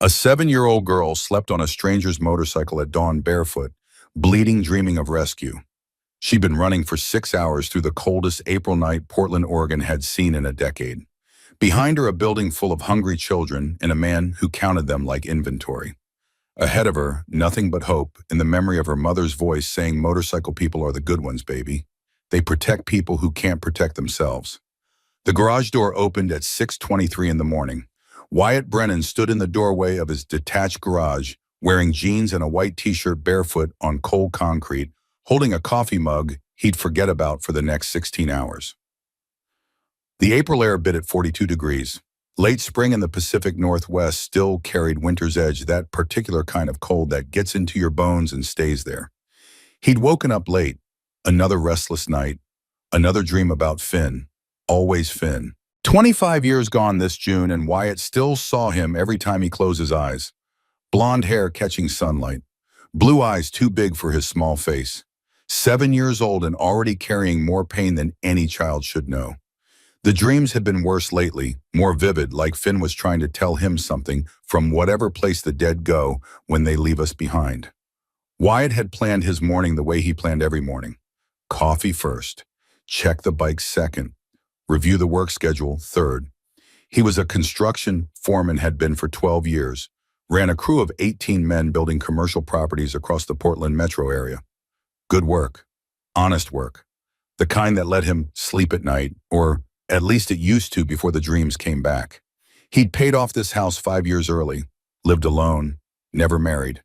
A 7-year-old girl slept on a stranger's motorcycle at dawn barefoot, bleeding, dreaming of rescue. She'd been running for 6 hours through the coldest April night Portland, Oregon had seen in a decade. Behind her, a building full of hungry children and a man who counted them like inventory. Ahead of her, nothing but hope in the memory of her mother's voice saying, "Motorcycle people are the good ones, baby. They protect people who can't protect themselves." The garage door opened at 6:23 in the morning. Wyatt Brennan stood in the doorway of his detached garage, wearing jeans and a white t-shirt, barefoot on cold concrete, holding a coffee mug he'd forget about for the next 16 hours. The April air bit at 42 degrees. Late spring in the Pacific Northwest still carried winter's edge, that particular kind of cold that gets into your bones and stays there. He'd woken up late, another restless night, another dream about Finn, always Finn. 25 years gone this June, and Wyatt still saw him every time he closed his eyes. Blonde hair catching sunlight, blue eyes too big for his small face. 7 years old and already carrying more pain than any child should know. The dreams had been worse lately, more vivid, like Finn was trying to tell him something from whatever place the dead go when they leave us behind. Wyatt had planned his morning the way he planned every morning. Coffee first, check the bike second, review the work schedule third. He was a construction foreman, had been for 12 years, ran a crew of 18 men building commercial properties across the Portland metro area. Good work, honest work, the kind that let him sleep at night, or at least it used to before the dreams came back. He'd paid off this house 5 years early, lived alone, never married.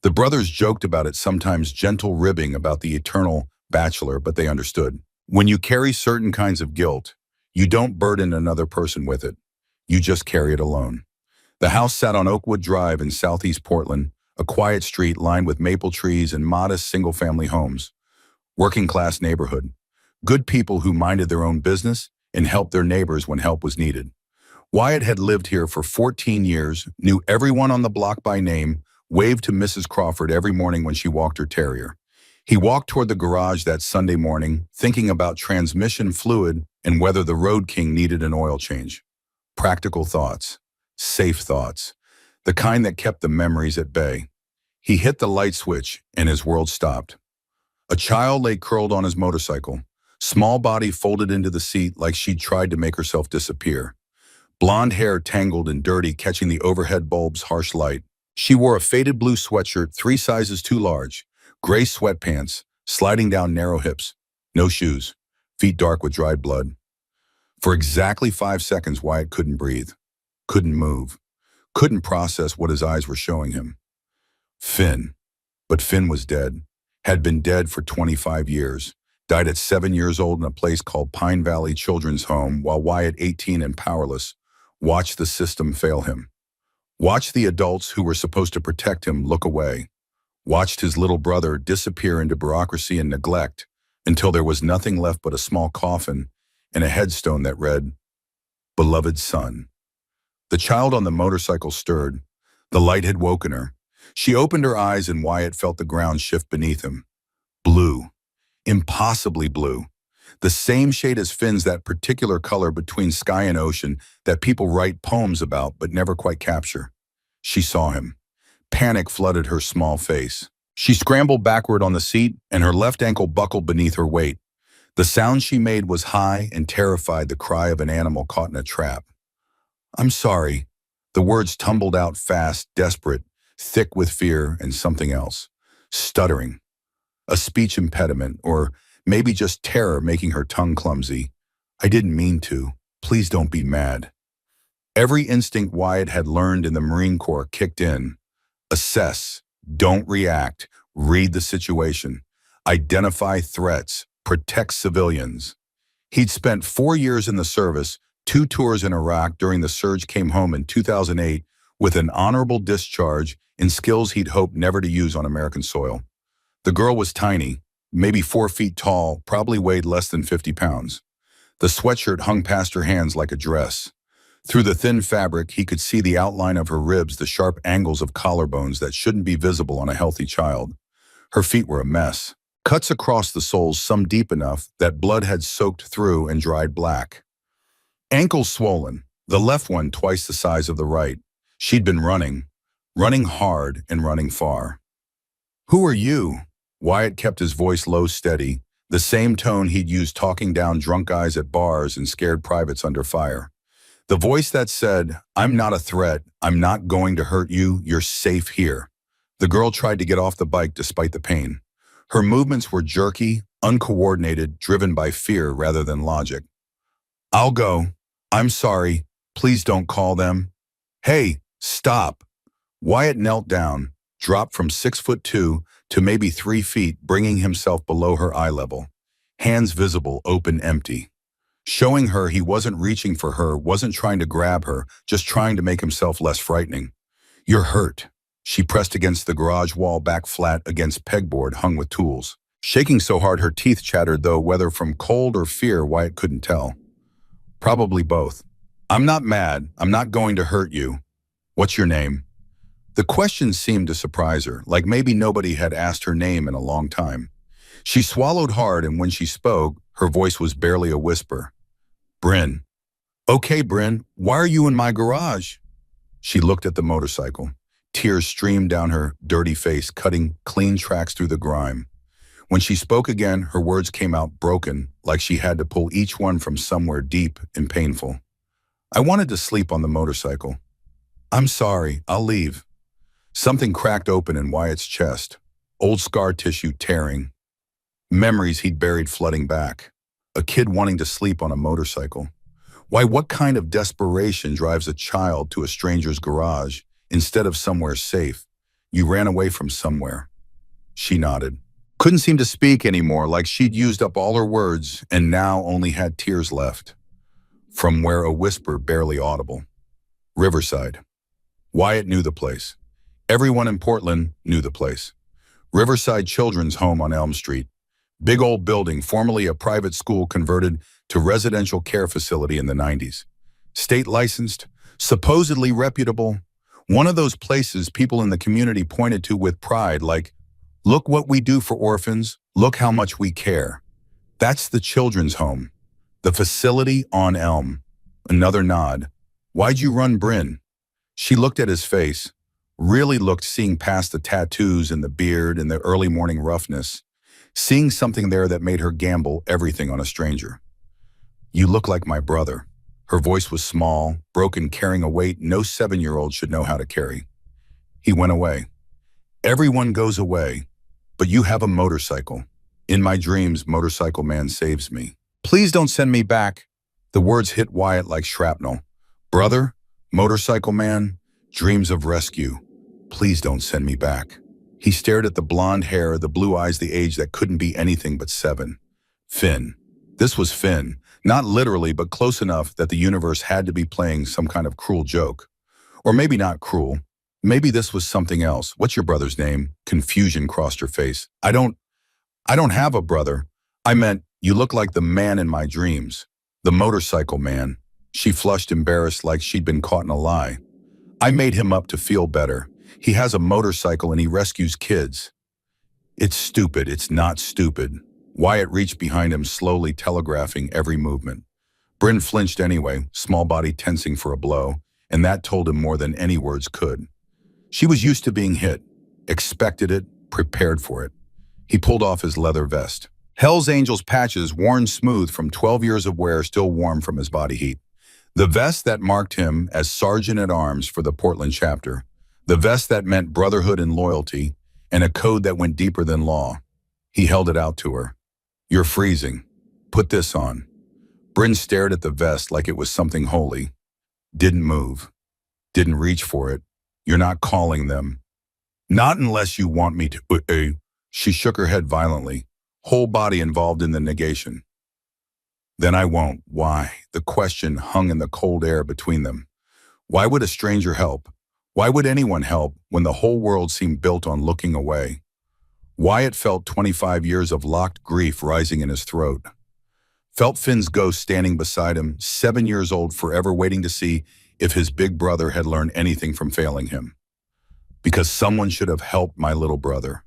The brothers joked about it, sometimes gentle ribbing about the eternal bachelor, but they understood. When you carry certain kinds of guilt, you don't burden another person with it. You just carry it alone. The house sat on Oakwood Drive in southeast Portland, a quiet street lined with maple trees and modest single-family homes. Working-class neighborhood. Good people who minded their own business and helped their neighbors when help was needed. Wyatt had lived here for 14 years, knew everyone on the block by name, waved to Mrs. Crawford every morning when she walked her terrier. He walked toward the garage that Sunday morning, thinking about transmission fluid and whether the Road King needed an oil change. Practical thoughts, safe thoughts, the kind that kept the memories at bay. He hit the light switch and his world stopped. A child lay curled on his motorcycle, small body folded into the seat like she'd tried to make herself disappear. Blonde hair tangled and dirty, catching the overhead bulb's harsh light. She wore a faded blue sweatshirt 3 sizes too large, gray sweatpants, sliding down narrow hips, no shoes, feet dark with dried blood. For exactly 5 seconds, Wyatt couldn't breathe, couldn't move, couldn't process what his eyes were showing him. Finn. But Finn was dead, had been dead for 25 years, died at 7 years old in a place called Pine Valley Children's Home, while Wyatt, 18 and powerless, watched the system fail him. Watched the adults who were supposed to protect him look away. Watched his little brother disappear into bureaucracy and neglect until there was nothing left but a small coffin and a headstone that read, "Beloved son." The child on the motorcycle stirred. The light had woken her. She opened her eyes and Wyatt felt the ground shift beneath him. Blue. Impossibly blue. The same shade as Finn's, that particular color between sky and ocean that people write poems about but never quite capture. She saw him. Panic flooded her small face. She scrambled backward on the seat and her left ankle buckled beneath her weight. The sound she made was high and terrified, the cry of an animal caught in a trap. "I'm sorry." The words tumbled out fast, desperate, thick with fear and something else. Stuttering. A speech impediment, or maybe just terror making her tongue clumsy. "I didn't mean to. Please don't be mad." Every instinct Wyatt had learned in the Marine Corps kicked in. Assess, don't react, read the situation, identify threats, protect civilians. He'd spent 4 years in the service, 2 tours in Iraq during the surge, came home in 2008 with an honorable discharge and skills he'd hoped never to use on American soil. The girl was tiny, maybe 4 feet tall, probably weighed less than 50 pounds. The sweatshirt hung past her hands like a dress. Through the thin fabric, he could see the outline of her ribs, the sharp angles of collarbones that shouldn't be visible on a healthy child. Her feet were a mess. Cuts across the soles, some deep enough that blood had soaked through and dried black. Ankles swollen, the left one twice the size of the right. She'd been running, running hard and running far. "Who are you?" Wyatt kept his voice low, steady, the same tone he'd used talking down drunk guys at bars and scared privates under fire. The voice that said, "I'm not a threat, I'm not going to hurt you, you're safe here." The girl tried to get off the bike despite the pain. Her movements were jerky, uncoordinated, driven by fear rather than logic. "I'll go. I'm sorry. Please don't call them." "Hey, stop." Wyatt knelt down, dropped from 6'2" to maybe 3 feet, bringing himself below her eye level. Hands visible, open, empty. Showing her he wasn't reaching for her, wasn't trying to grab her, just trying to make himself less frightening. "You're hurt." She pressed against the garage wall, back flat against pegboard hung with tools. Shaking so hard her teeth chattered, though whether from cold or fear, Wyatt couldn't tell. "Probably both." "I'm not mad. I'm not going to hurt you. What's your name?" The question seemed to surprise her, like maybe nobody had asked her name in a long time. She swallowed hard, and when she spoke, her voice was barely a whisper. "Bryn." "Okay, Bryn, why are you in my garage?" She looked at the motorcycle. Tears streamed down her dirty face, cutting clean tracks through the grime. When she spoke again, her words came out broken, like she had to pull each one from somewhere deep and painful. "I wanted to sleep on the motorcycle." "I'm sorry, I'll leave." Something cracked open in Wyatt's chest, old scar tissue tearing. Memories he'd buried flooding back. A kid wanting to sleep on a motorcycle. Why, what kind of desperation drives a child to a stranger's garage instead of somewhere safe? "You ran away from somewhere." She nodded. Couldn't seem to speak anymore, like she'd used up all her words and now only had tears left. From where, a whisper barely audible. Riverside. Wyatt knew the place. Everyone in Portland knew the place. Riverside Children's Home on Elm Street. Big old building, formerly a private school converted to residential care facility in the 90s. State licensed, supposedly reputable. One of those places people in the community pointed to with pride, like, "Look what we do for orphans, look how much we care." That's the children's home. The facility on Elm. Another nod. "Why'd you run, Bryn?" She looked at his face, really looked, seeing past the tattoos and the beard and the early morning roughness, seeing something there that made her gamble everything on a stranger. "You look like my brother." Her voice was small, broken, carrying a weight no 7-year-old should know how to carry. He went away. "Everyone goes away, but you have a motorcycle. In my dreams, Motorcycle Man saves me. Please don't send me back." The words hit Wyatt like shrapnel. Brother, Motorcycle Man, dreams of rescue. Please don't send me back. He stared at the blonde hair, the blue eyes, the age that couldn't be anything but 7. Finn. This was Finn. Not literally, but close enough that the universe had to be playing some kind of cruel joke. Or maybe not cruel. Maybe this was something else. "What's your brother's name?" Confusion crossed her face. I don't have a brother. I meant, you look like the man in my dreams. The Motorcycle Man." She flushed, embarrassed, like she'd been caught in a lie. "I made him up to feel better. He has a motorcycle and he rescues kids." "It's stupid. It's not stupid." Wyatt reached behind him, slowly telegraphing every movement. Bryn flinched anyway, small body tensing for a blow, and that told him more than any words could. She was used to being hit, expected it, prepared for it. He pulled off his leather vest. Hell's Angels patches, worn smooth from 12 years of wear, still warm from his body heat. The vest that marked him as Sergeant-at-Arms for the Portland chapter. The vest that meant brotherhood and loyalty, and a code that went deeper than law. He held it out to her. "You're freezing. Put this on." Bryn stared at the vest like it was something holy. Didn't move. Didn't reach for it. "You're not calling them." "Not unless you want me to." She shook her head violently, whole body involved in the negation. "Then I won't." Why? The question hung in the cold air between them. Why would a stranger help? Why would anyone help when the whole world seemed built on looking away? Wyatt felt 25 years of locked grief rising in his throat. Felt Finn's ghost standing beside him, 7 years old, forever waiting to see if his big brother had learned anything from failing him. "Because someone should have helped my little brother.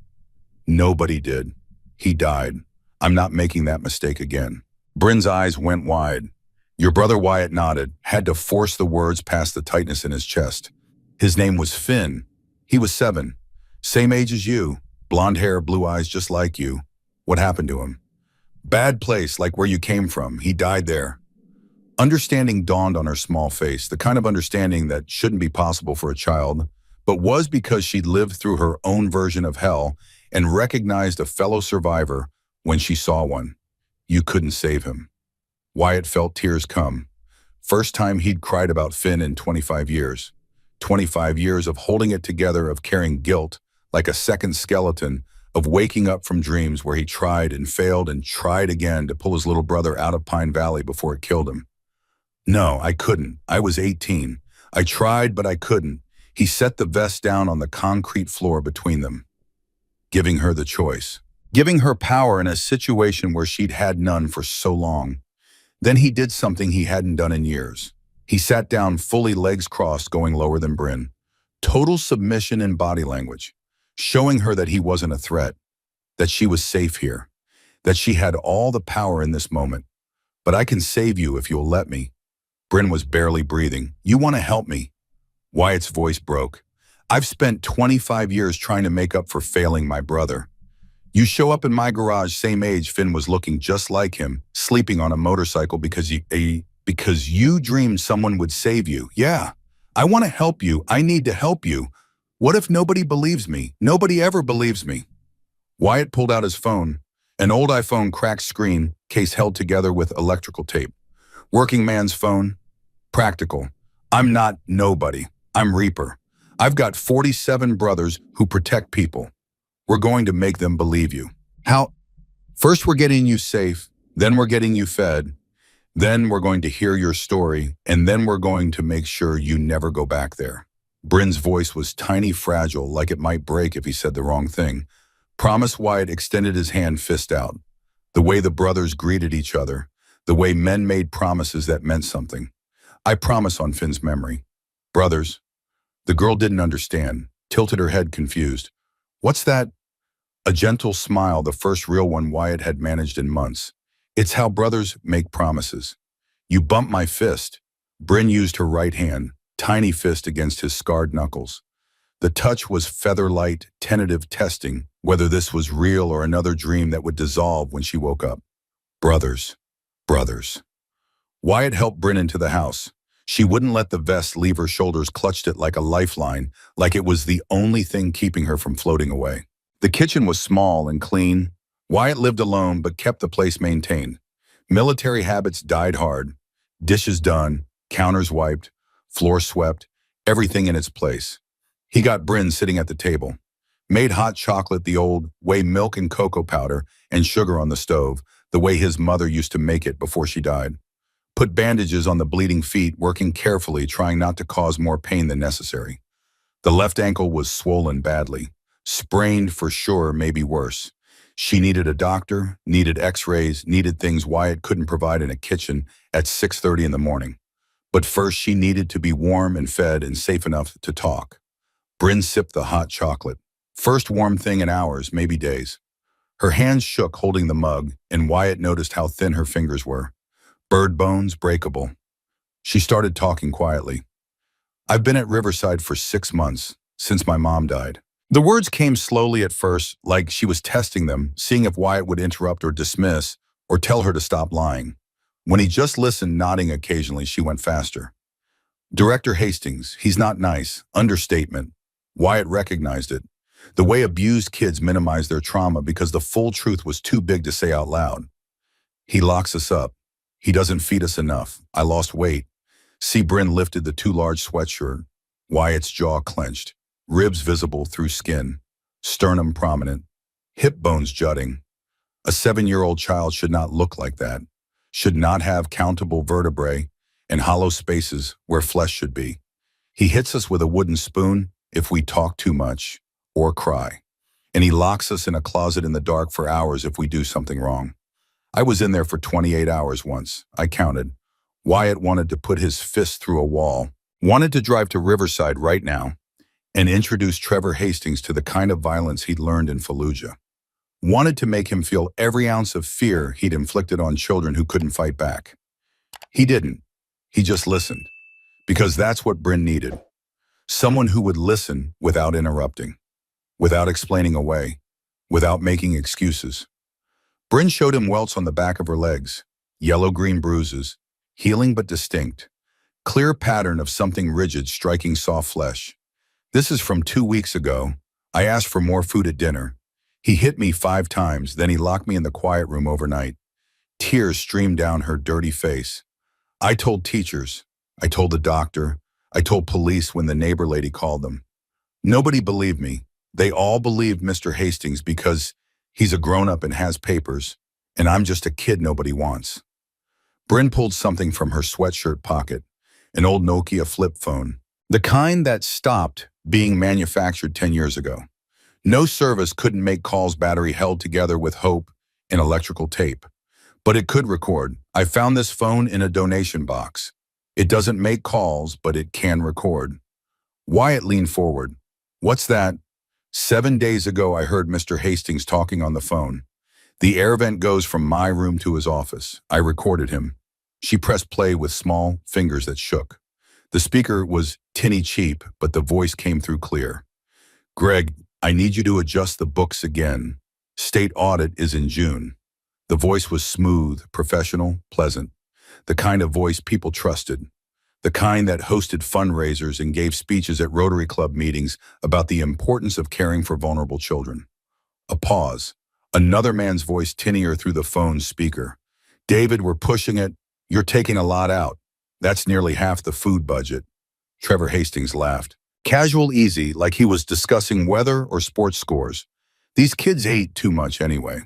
Nobody did. He died. I'm not making that mistake again." Bryn's eyes went wide. "Your brother?" Wyatt nodded, had to force the words past the tightness in his chest. "His name was Finn. He was 7. Same age as you. Blonde hair, blue eyes, just like you. What happened to him? Bad place, like where you came from. He died there. Understanding dawned on her small face, the kind of understanding that shouldn't be possible for a child, but was because she'd lived through her own version of hell and recognized a fellow survivor when she saw one. You couldn't save him. Wyatt felt tears come. First time he'd cried about Finn in 25 years. 25 years of holding it together, of carrying guilt like a second skeleton, of waking up from dreams where he tried and failed and tried again to pull his little brother out of Pine Valley before it killed him. No, I couldn't. I was 18. I tried, but I couldn't. He set the vest down on the concrete floor between them, giving her the choice, giving her power in a situation where she'd had none for so long. Then he did something he hadn't done in years. He sat down fully, legs crossed, going lower than Bryn. Total submission in body language, showing her that he wasn't a threat, that she was safe here, that she had all the power in this moment. But I can save you if you'll let me. Bryn was barely breathing. You want to help me? Wyatt's voice broke. I've spent 25 years trying to make up for failing my brother. You show up in my garage, same age. Finn was looking just like him, sleeping on a motorcycle because you dreamed someone would save you. Yeah, I want to help you. I need to help you. What if nobody believes me? Nobody ever believes me. Wyatt pulled out his phone, an old iPhone, cracked screen, case held together with electrical tape. Working man's phone. Practical. I'm not nobody. I'm Reaper. I've got 47 brothers who protect people. We're going to make them believe you. How? First we're getting you safe, then we're getting you fed, then we're going to hear your story, and then we're going to make sure you never go back there. Bryn's voice was tiny, fragile, like it might break if he said the wrong thing. Promise. Wyatt extended his hand, fist out. The way the brothers greeted each other, the way men made promises that meant something. I promise on Finn's memory. Brothers. The girl didn't understand, tilted her head confused. What's that? A gentle smile, the first real one Wyatt had managed in months. It's how brothers make promises. You bump my fist. Bryn used her right hand, tiny fist against his scarred knuckles. The touch was feather-light, tentative, testing whether this was real or another dream that would dissolve when she woke up. Brothers. Brothers. Wyatt helped Bryn into the house. She wouldn't let the vest leave her shoulders, clutched it like a lifeline, like it was the only thing keeping her from floating away. The kitchen was small and clean. Wyatt lived alone but kept the place maintained. Military habits died hard. Dishes done, counters wiped, floor swept, everything in its place. He got Bryn sitting at the table. Made hot chocolate the old way, milk and cocoa powder and sugar on the stove, the way his mother used to make it before she died. Put bandages on the bleeding feet, working carefully, trying not to cause more pain than necessary. The left ankle was swollen badly. Sprained for sure, maybe worse. She needed a doctor, needed x-rays, needed things Wyatt couldn't provide in a kitchen at 6:30 in the morning. But first she needed to be warm and fed and safe enough to talk. Bryn sipped the hot chocolate. First warm thing in hours, maybe days. Her hands shook holding the mug, and Wyatt noticed how thin her fingers were. Bird bones, breakable. She started talking quietly. I've been at Riverside for 6 months, since my mom died. The words came slowly at first, like she was testing them, seeing if Wyatt would interrupt or dismiss, or tell her to stop lying. When he just listened, nodding occasionally, she went faster. Director Hastings, he's not nice. Understatement. Wyatt recognized it. The way abused kids minimize their trauma because the full truth was too big to say out loud. He locks us up. He doesn't feed us enough. I lost weight. See, Bryn lifted the too large sweatshirt. Wyatt's jaw clenched. Ribs visible through skin. Sternum prominent. Hip bones jutting. A 7-year-old child should not look like that. Should not have countable vertebrae and hollow spaces where flesh should be. He hits us with a wooden spoon if we talk too much or cry. And he locks us in a closet in the dark for hours if we do something wrong. I was in there for 28 hours once. I counted. Wyatt wanted to put his fist through a wall. Wanted to drive to Riverside right now and introduce Trevor Hastings to the kind of violence he'd learned in Fallujah. Wanted to make him feel every ounce of fear he'd inflicted on children who couldn't fight back. He didn't. He just listened. Because that's what Bryn needed. Someone who would listen without interrupting, without explaining away, without making excuses. Bryn showed him welts on the back of her legs, yellow-green bruises, healing but distinct, clear pattern of something rigid striking soft flesh. This is from 2 weeks ago. I asked for more food at dinner. He hit me 5 times, then he locked me in the quiet room overnight. Tears streamed down her dirty face. I told teachers. I told the doctor. I told police when the neighbor lady called them. Nobody believed me. They all believed Mr. Hastings because he's a grown-up and has papers, and I'm just a kid nobody wants. Bryn pulled something from her sweatshirt pocket, an old Nokia flip phone, the kind that stopped being manufactured 10 years ago. No service couldn't make calls, battery held together with hope and electrical tape. But it could record. I found this phone in a donation box. It doesn't make calls, but it can record. Wyatt leaned forward. What's that? 7 days ago, I heard Mr. Hastings talking on the phone. The air vent goes from my room to his office. I recorded him. She pressed play with small fingers that shook. The speaker was tinny cheap, but the voice came through clear. Greg, I need you to adjust the books again. State audit is in June. The voice was smooth, professional, pleasant. The kind of voice people trusted. The kind that hosted fundraisers and gave speeches at Rotary Club meetings about the importance of caring for vulnerable children. A pause. Another man's voice tinnier through the phone's speaker. David, we're pushing it. You're taking a lot out. That's nearly half the food budget. Trevor Hastings laughed. Casual, easy, like he was discussing weather or sports scores. These kids ate too much anyway.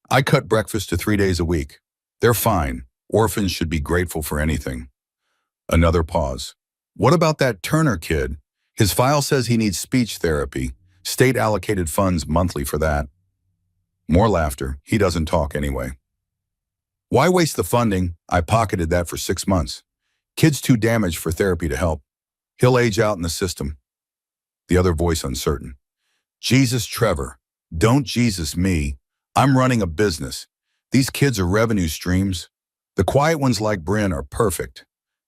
I cut breakfast to 3 days a week. They're fine. Orphans should be grateful for anything. Another pause. What about that Turner kid? His file says he needs speech therapy. State allocated funds monthly for that. More laughter. He doesn't talk anyway. Why waste the funding? I pocketed that for 6 months. Kid's too damaged for therapy to help. He'll age out in the system. The other voice uncertain. Jesus, Trevor. Don't Jesus me. I'm running a business. These kids are revenue streams. The quiet ones like Bryn are perfect.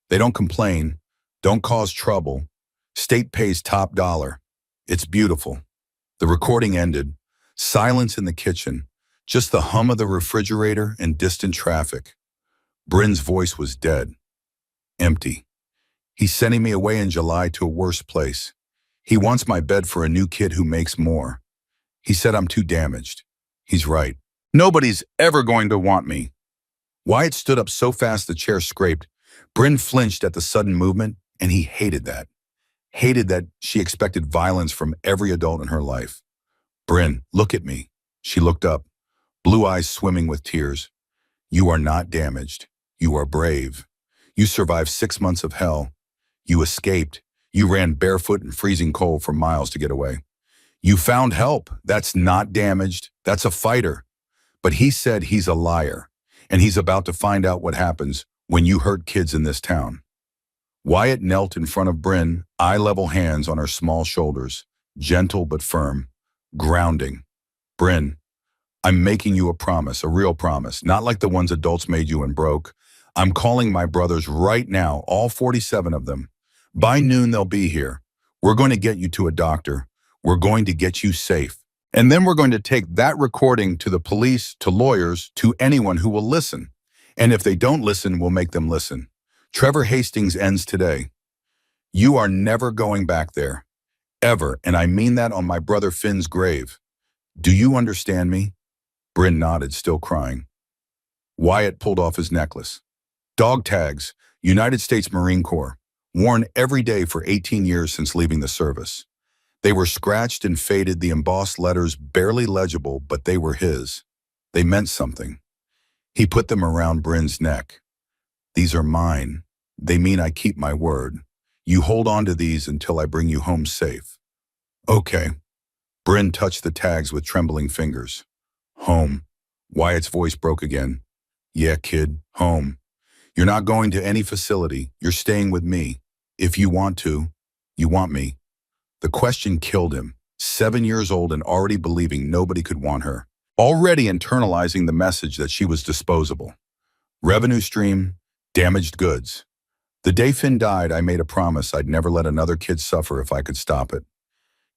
They don't complain, don't cause trouble. State pays top dollar. It's beautiful. The recording ended. Silence in the kitchen. Just the hum of the refrigerator and distant traffic. Bryn's voice was dead. Empty. He's sending me away in July to a worse place. He wants my bed for a new kid who makes more. He said I'm too damaged. He's right. Nobody's ever going to want me. Wyatt stood up so fast the chair scraped. Bryn flinched at the sudden movement, and he hated that. Hated that she expected violence from every adult in her life. Bryn, look at me. She looked up, blue eyes swimming with tears. You are not damaged. You are brave. You survived 6 months of hell. You escaped. You ran barefoot in freezing cold for miles to get away. You found help. That's not damaged. That's a fighter. But he said he's a liar, and he's about to find out what happens when you hurt kids in this town. Wyatt knelt in front of Bryn, eye-level hands on her small shoulders, gentle but firm, grounding. Bryn, I'm making you a promise, a real promise, not like the ones adults made you and broke. I'm calling my brothers right now, all 47 of them. By noon, they'll be here. We're going to get you to a doctor. We're going to get you safe. And then we're going to take that recording to the police, to lawyers, to anyone who will listen. And if they don't listen, we'll make them listen. Trevor Hastings ends today. You are never going back there. Ever. And I mean that on my brother Finn's grave. Do you understand me? Bryn nodded, still crying. Wyatt pulled off his necklace. Dog tags, United States Marine Corps, worn every day for 18 years since leaving the service. They were scratched and faded, the embossed letters barely legible, but they were his. They meant something. He put them around Bryn's neck. These are mine. They mean I keep my word. You hold on to these until I bring you home safe. Okay. Bryn touched the tags with trembling fingers. Home. Wyatt's voice broke again. Yeah, kid, home. You're not going to any facility. You're staying with me. If you want to, you want me. The question killed him. 7 years old and already believing nobody could want her. Already internalizing the message that she was disposable. Revenue stream, damaged goods. The day Finn died, I made a promise I'd never let another kid suffer if I could stop it.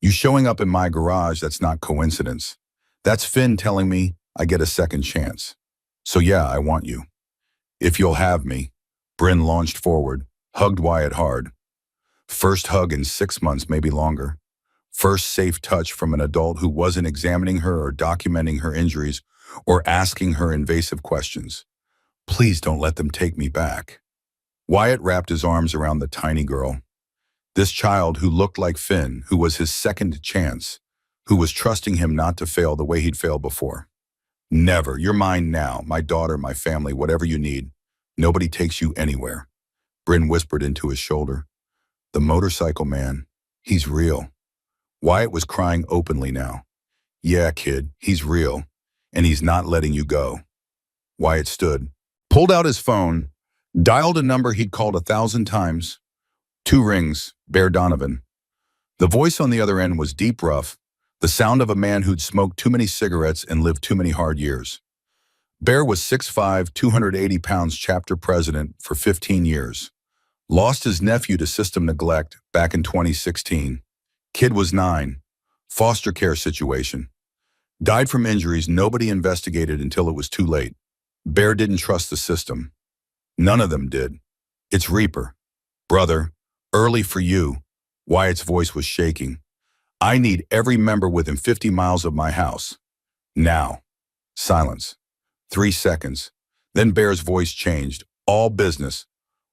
You showing up in my garage, that's not coincidence. That's Finn telling me I get a second chance. So yeah, I want you. If you'll have me. Bryn launched forward, hugged Wyatt hard. First hug in 6 months, maybe longer. First safe touch from an adult who wasn't examining her or documenting her injuries or asking her invasive questions. Please don't let them take me back. Wyatt wrapped his arms around the tiny girl. This child who looked like Finn, who was his second chance, who was trusting him not to fail the way he'd failed before. Never. You're mine now, my daughter, my family, whatever you need. Nobody takes you anywhere. Bryn whispered into his shoulder. The motorcycle man, he's real. Wyatt was crying openly now. Yeah, kid, he's real, and he's not letting you go. Wyatt stood, pulled out his phone, dialed a number he'd called 1,000 times. 2 rings, Bear Donovan. The voice on the other end was deep rough, the sound of a man who'd smoked too many cigarettes and lived too many hard years. Bear was 6'5", 280 pounds chapter president for 15 years. Lost his nephew to system neglect back in 2016. Kid was 9. Foster care situation. Died from injuries nobody investigated until it was too late. Bear didn't trust the system. None of them did. It's Reaper. Brother, early for you. Wyatt's voice was shaking. I need every member within 50 miles of my house. Now. Silence. 3 seconds. Then Bear's voice changed. All business.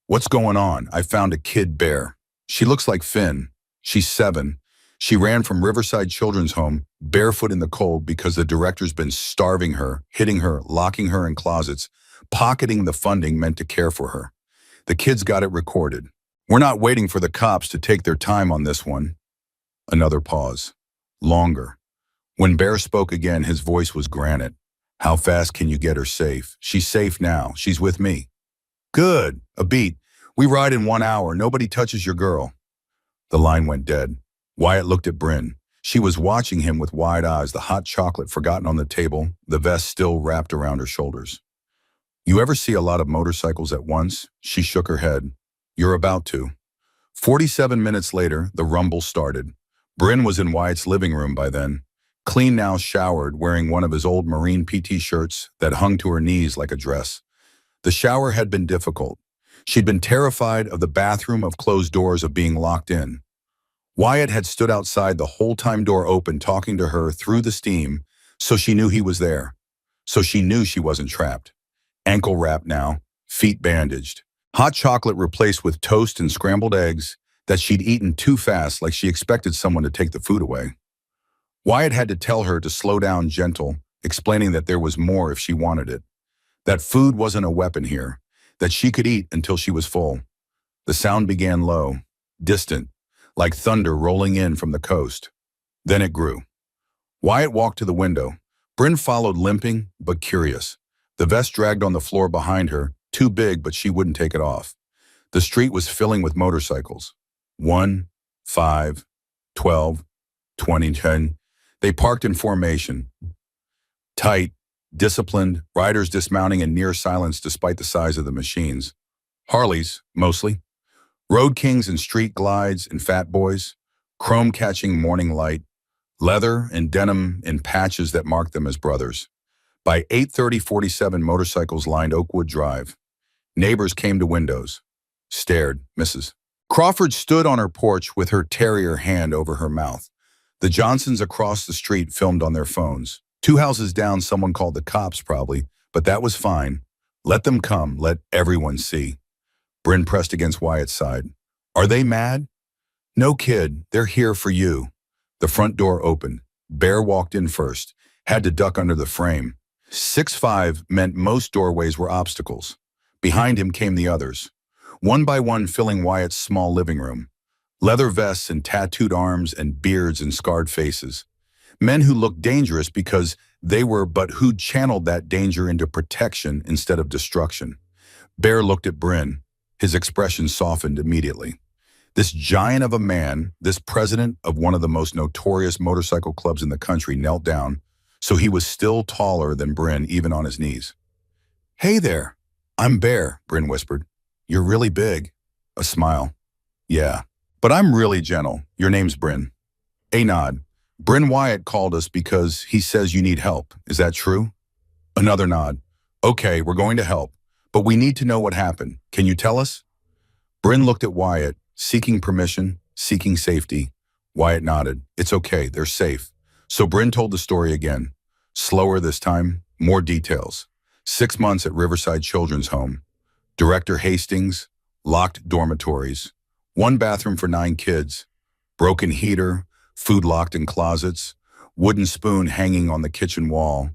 What's going on? I found a kid, Bear. She looks like Finn. She's 7. She ran from Riverside Children's Home, barefoot in the cold because the director's been starving her, hitting her, locking her in closets, pocketing the funding meant to care for her. The kids got it recorded. We're not waiting for the cops to take their time on this one. Another pause. Longer. When Bear spoke again, his voice was granite. How fast can you get her safe? She's safe now. She's with me. Good. A beat. We ride in 1 hour. Nobody touches your girl. The line went dead. Wyatt looked at Bryn. She was watching him with wide eyes, the hot chocolate forgotten on the table, the vest still wrapped around her shoulders. You ever see a lot of motorcycles at once? She shook her head. You're about to. 47 minutes later, the rumble started. Bryn was in Wyatt's living room by then. Clean now, showered, wearing one of his old Marine PT shirts that hung to her knees like a dress. The shower had been difficult. She'd been terrified of the bathroom, of closed doors, of being locked in. Wyatt had stood outside the whole time, door open, talking to her through the steam, so she knew he was there. So she knew she wasn't trapped. Ankle wrapped now, feet bandaged. Hot chocolate replaced with toast and scrambled eggs that she'd eaten too fast, like she expected someone to take the food away. Wyatt had to tell her to slow down, gentle, explaining that there was more if she wanted it. That food wasn't a weapon here, that she could eat until she was full. The sound began low, distant, like thunder rolling in from the coast. Then it grew. Wyatt walked to the window. Bryn followed, limping but curious. The vest dragged on the floor behind her, too big, but she wouldn't take it off. The street was filling with motorcycles. 1, 5, 12, 20, 10. They parked in formation. Tight, disciplined, riders dismounting in near silence despite the size of the machines. Harleys, mostly. Road Kings and street glides and fat boys. Chrome-catching morning light. Leather and denim in patches that marked them as brothers. By 8:30, 47 motorcycles lined Oakwood Drive. Neighbors came to windows. Stared. Mrs. Crawford stood on her porch with her terrier hand over her mouth. The Johnsons across the street filmed on their phones. 2 houses down, someone called the cops probably, but that was fine. Let them come. Let everyone see. Bryn pressed against Wyatt's side. Are they mad? No, kid. They're here for you. The front door opened. Bear walked in first. Had to duck under the frame. 6'5" meant most doorways were obstacles. Behind him came the others. One by one filling Wyatt's small living room. Leather vests and tattooed arms and beards and scarred faces. Men who looked dangerous because they were, but who'd channeled that danger into protection instead of destruction. Bear looked at Bryn. His expression softened immediately. This giant of a man, this president of one of the most notorious motorcycle clubs in the country, knelt down, so he was still taller than Bryn, even on his knees. Hey there. I'm Bear, Bryn whispered. You're really big. A smile. Yeah. But I'm really gentle. Your name's Bryn. A nod. Bryn Wyatt called us because he says you need help. Is that true? Another nod. Okay, we're going to help. But we need to know what happened. Can you tell us? Bryn looked at Wyatt, seeking permission, seeking safety. Wyatt nodded. It's okay, they're safe. So Bryn told the story again. Slower this time, more details. 6 months at Riverside Children's Home. Director Hastings, locked dormitories. 1 bathroom for 9 kids. Broken heater, food locked in closets. Wooden spoon hanging on the kitchen wall.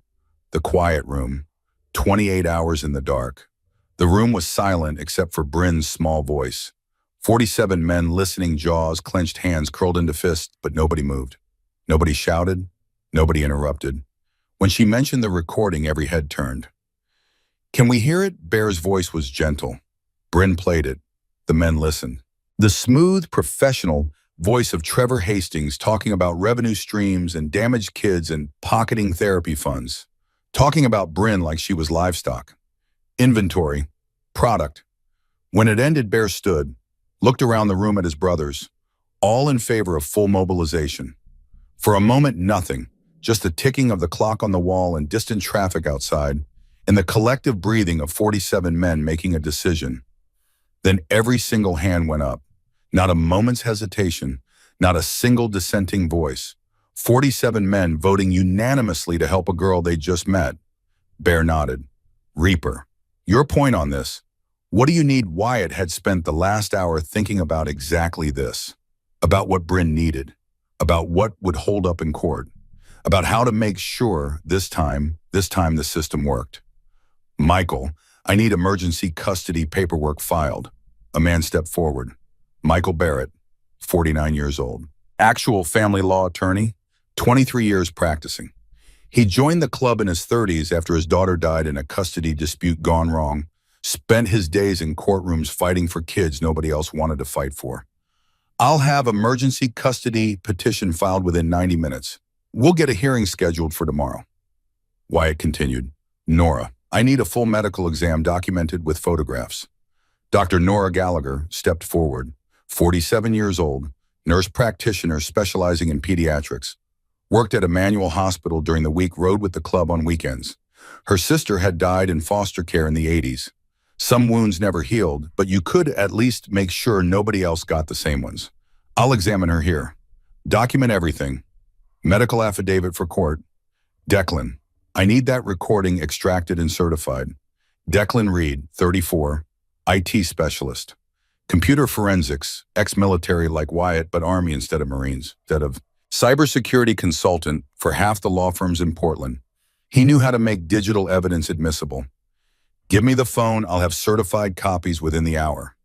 The quiet room. 28 hours in the dark. The room was silent except for Bryn's small voice. 47 men listening, jaws, clenched hands curled into fists, but nobody moved. Nobody shouted. Nobody interrupted. When she mentioned the recording, every head turned. Can we hear it? Bear's voice was gentle. Bryn played it. The men listened. The smooth, professional voice of Trevor Hastings talking about revenue streams and damaged kids and pocketing therapy funds. Talking about Bryn like she was livestock. Inventory. Product. When it ended, Bear stood, looked around the room at his brothers, all in favor of full mobilization. For a moment, nothing, just the ticking of the clock on the wall and distant traffic outside, and the collective breathing of 47 men making a decision. Then every single hand went up. Not a moment's hesitation, not a single dissenting voice. 47 men voting unanimously to help a girl they just met. Bear nodded. Reaper, your point on this. What do you need? Wyatt had spent the last hour thinking about exactly this. About what Bryn needed. About what would hold up in court. About how to make sure this time the system worked. Michael, I need emergency custody paperwork filed. A man stepped forward. Michael Barrett, 49 years old. Actual family law attorney, 23 years practicing. He joined the club in his 30s after his daughter died in a custody dispute gone wrong, spent his days in courtrooms fighting for kids nobody else wanted to fight for. I'll have emergency custody petition filed within 90 minutes. We'll get a hearing scheduled for tomorrow. Wyatt continued. Nora, I need a full medical exam documented with photographs. Dr. Nora Gallagher stepped forward, 47 years old, nurse practitioner specializing in pediatrics. Worked at Emmanuel Hospital during the week, rode with the club on weekends. Her sister had died in foster care in the 80s. Some wounds never healed, but you could at least make sure nobody else got the same ones. I'll examine her here. Document everything. Medical affidavit for court. Declan, I need that recording extracted and certified. Declan Reed, 34, IT specialist. Computer forensics, ex-military like Wyatt, but Army instead of Marines. Cybersecurity consultant for half the law firms in Portland. He knew how to make digital evidence admissible. Give me the phone, I'll have certified copies within the hour.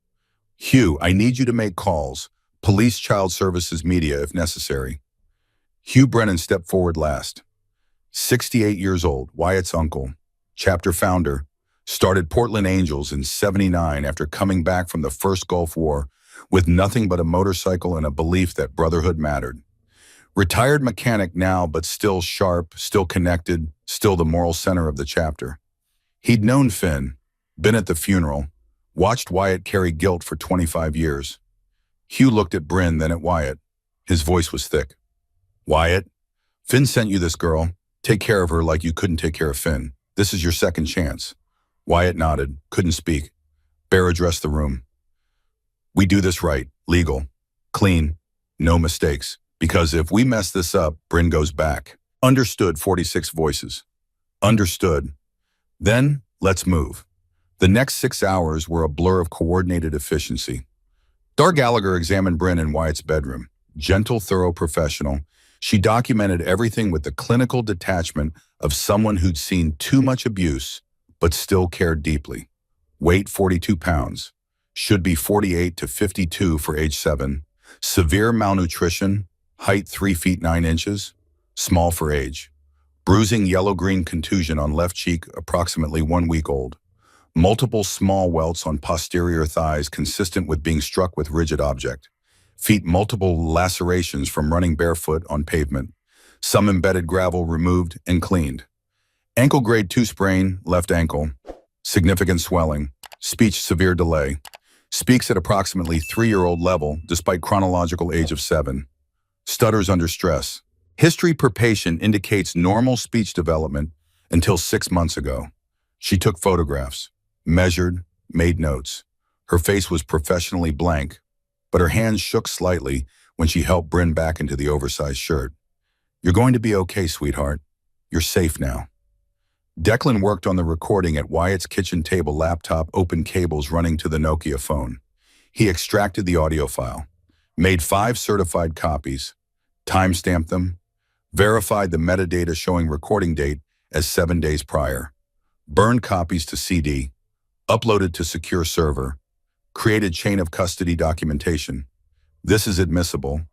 Hugh, I need you to make calls. Police, child services, media if necessary. Hugh Brennan stepped forward last. 68 years old, Wyatt's uncle, chapter founder, started Portland Angels in '79 after coming back from the first Gulf War with nothing but a motorcycle and a belief that brotherhood mattered. Retired mechanic now, but still sharp, still connected, still the moral center of the chapter. He'd known Finn, been at the funeral, watched Wyatt carry guilt for 25 years. Hugh looked at Bryn, then at Wyatt. His voice was thick. Wyatt, Finn sent you this girl. Take care of her like you couldn't take care of Finn. This is your second chance. Wyatt nodded, couldn't speak. Bear addressed the room. We do this right, legal, clean, no mistakes. Because if we mess this up, Bryn goes back. Understood, 46 voices. Understood. Then, let's move. The next 6 hours were a blur of coordinated efficiency. Dar Gallagher examined Bryn in Wyatt's bedroom. Gentle, thorough professional, she documented everything with the clinical detachment of someone who'd seen too much abuse, but still cared deeply. Weight 42 pounds. Should be 48 to 52 for age 7. Severe malnutrition. Height 3 feet 9 inches. Small for age. Bruising yellow-green contusion on left cheek, approximately 1 week old. Multiple small welts on posterior thighs consistent with being struck with rigid object. Feet multiple lacerations from running barefoot on pavement. Some embedded gravel removed and cleaned. Ankle grade 2 sprain, left ankle. Significant swelling. Speech severe delay. Speaks at approximately 3-year-old level despite chronological age of 7. Stutters under stress. History per patient indicates normal speech development until 6 months ago. She took photographs, measured, made notes. Her face was professionally blank, but her hands shook slightly when she helped Bryn back into the oversized shirt. "You're going to be okay, sweetheart. You're safe now." Declan worked on the recording at Wyatt's kitchen table laptop, open cables running to the Nokia phone. He extracted the audio file, made 5 certified copies, timestamped them, verified the metadata showing recording date as 7 days prior, burned copies to CD, uploaded to secure server, created chain of custody documentation. This is admissible,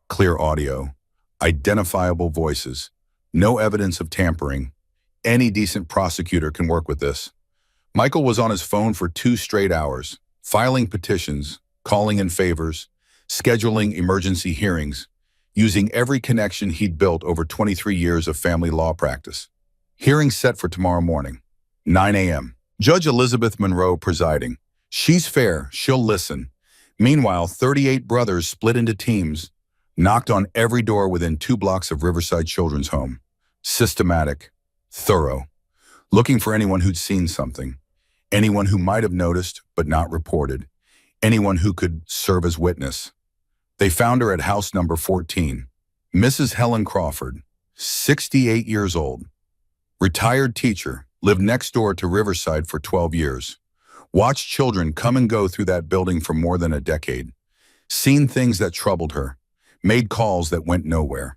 clear audio, identifiable voices, no evidence of tampering. Any decent prosecutor can work with this. Michael was on his phone for 2 straight hours, filing petitions, calling in favors, scheduling emergency hearings, using every connection he'd built over 23 years of family law practice. Hearing set for tomorrow morning, 9 a.m. Judge Elizabeth Monroe presiding. She's fair, she'll listen. Meanwhile, 38 brothers split into teams, knocked on every door within 2 blocks of Riverside Children's Home. Systematic, thorough, looking for anyone who'd seen something, anyone who might have noticed but not reported, anyone who could serve as witness. They found her at house number 14, Mrs. Helen Crawford, 68 years old, retired teacher, lived next door to Riverside for 12 years, watched children come and go through that building for more than a decade, seen things that troubled her, made calls that went nowhere.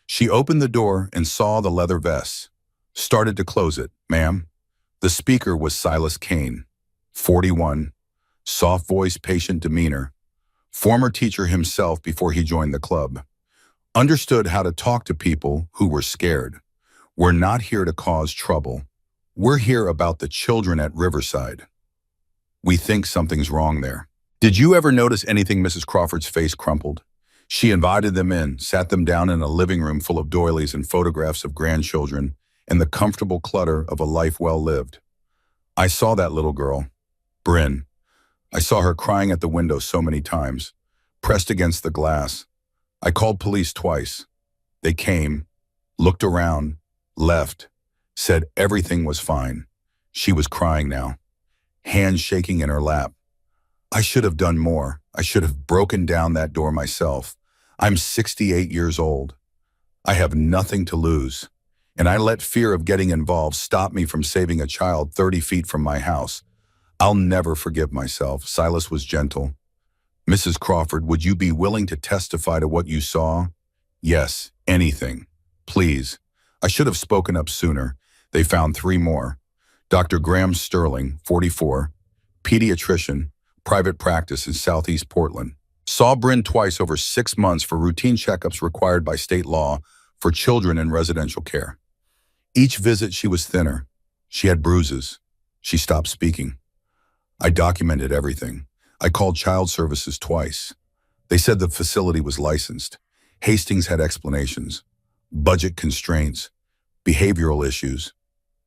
She opened the door and saw the leather vest, started to close it. "Ma'am." The speaker was Silas Kane, 41, soft voice, patient demeanor, former teacher himself before he joined the club. Understood how to talk to people who were scared. "We're not here to cause trouble. We're here about the children at Riverside. We think something's wrong there." Did you ever notice anything? Mrs. Crawford's face crumpled. She invited them in, sat them down in a living room full of doilies and photographs of grandchildren and the comfortable clutter of a life well lived. "I saw that little girl, Bryn. I saw her crying at the window so many times, pressed against the glass. I called police twice. They came, looked around, left, said everything was fine. She was crying now, hands shaking in her lap. I should have done more. I should have broken down that door myself. I'm 68 years old. I have nothing to lose. And I let fear of getting involved stop me from saving a child 30 feet from my house. I'll never forgive myself." Silas was gentle. "Mrs. Crawford, would you be willing to testify to what you saw?" "Yes, anything. Please." I should have spoken up sooner. They found 3 more. Dr. Graham Sterling, 44, pediatrician, private practice in Southeast Portland. Saw Bryn twice over 6 months for routine checkups required by state law for children in residential care. Each visit she was thinner. She had bruises. She stopped speaking. I documented everything. I called child services twice. They said the facility was licensed. Hastings had explanations. Budget constraints, behavioral issues,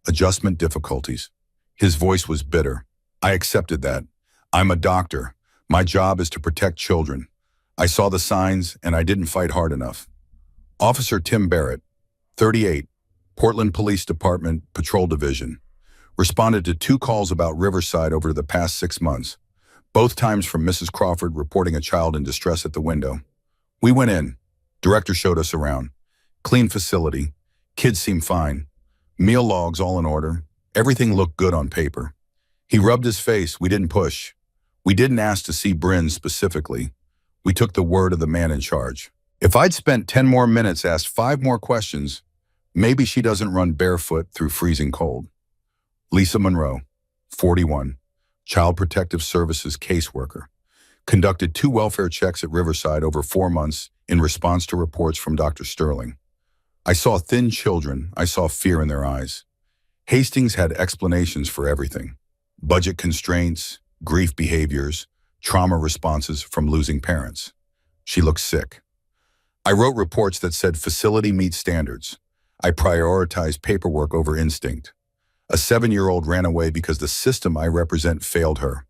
adjustment difficulties. His voice was bitter. I accepted that. I'm a doctor. My job is to protect children. I saw the signs and I didn't fight hard enough. Officer Tim Barrett, 38, Portland Police Department Patrol Division, responded to 2 calls about Riverside over the past 6 months, both times from Mrs. Crawford reporting a child in distress at the window. We went in. Director showed us around. Clean facility. Kids seemed fine. Meal logs all in order. Everything looked good on paper. He rubbed his face. We didn't push. We didn't ask to see Bryn specifically. We took the word of the man in charge. If I'd spent 10 more minutes, asked 5 more questions, maybe she doesn't run barefoot through freezing cold. Lisa Monroe, 41, Child Protective Services caseworker, conducted 2 welfare checks at Riverside over 4 months in response to reports from Dr. Sterling. I saw thin children. I saw fear in their eyes. Hastings had explanations for everything. Budget constraints, grief behaviors, trauma responses from losing parents. She looked sick. I wrote reports that said facility meets standards. I prioritized paperwork over instinct. A 7-year-old ran away because the system I represent failed her.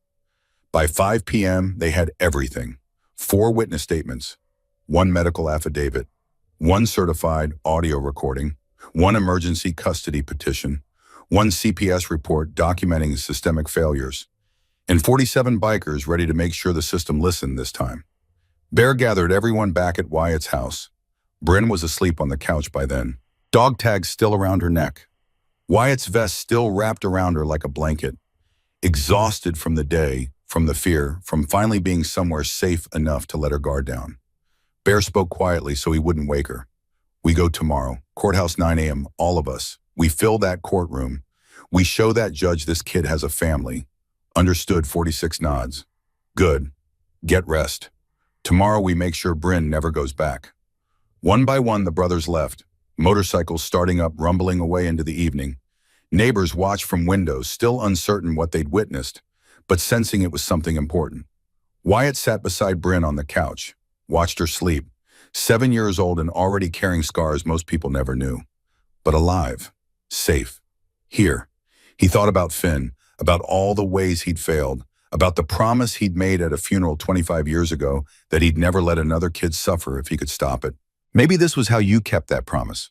By 5 p.m., they had everything. 4 witness statements, 1 medical affidavit, 1 certified audio recording, 1 emergency custody petition, 1 CPS report documenting systemic failures, and 47 bikers ready to make sure the system listened this time. Bear gathered everyone back at Wyatt's house. Bryn was asleep on the couch by then, dog tags still around her neck. Wyatt's vest still wrapped around her like a blanket. Exhausted from the day, from the fear, from finally being somewhere safe enough to let her guard down. Bear spoke quietly so he wouldn't wake her. We go tomorrow, courthouse 9 a.m., all of us. We fill that courtroom. We show that judge this kid has a family. Understood, 46 nods. Good. Get rest. Tomorrow we make sure Bryn never goes back. One by one the brothers left, motorcycles starting up, rumbling away into the evening. Neighbors watched from windows, still uncertain what they'd witnessed, but sensing it was something important. Wyatt sat beside Bryn on the couch, watched her sleep, 7 years old and already carrying scars most people never knew. But alive, safe, here. He thought about Finn, about all the ways he'd failed, about the promise he'd made at a funeral 25 years ago that he'd never let another kid suffer if he could stop it. Maybe this was how you kept that promise.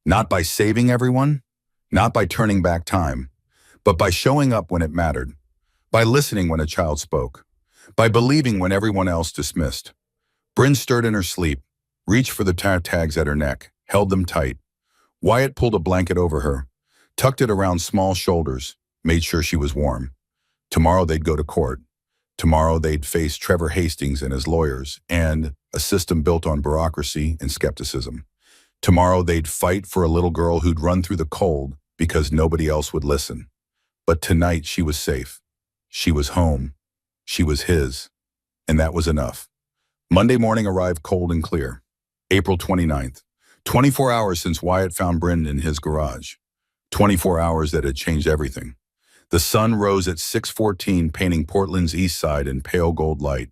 Not by saving everyone, not by turning back time, but by showing up when it mattered, by listening when a child spoke, by believing when everyone else dismissed. Bryn stirred in her sleep, reached for the tags at her neck, held them tight. Wyatt pulled a blanket over her, tucked it around small shoulders, made sure she was warm. Tomorrow they'd go to court. Tomorrow they'd face Trevor Hastings and his lawyers, and a system built on bureaucracy and skepticism. Tomorrow they'd fight for a little girl who'd run through the cold because nobody else would listen. But tonight she was safe. She was home. She was his. And that was enough. Monday morning arrived cold and clear. April 29th. 24 hours since Wyatt found Bryn in his garage. 24 hours that had changed everything. The sun rose at 6:14, painting Portland's east side in pale gold light.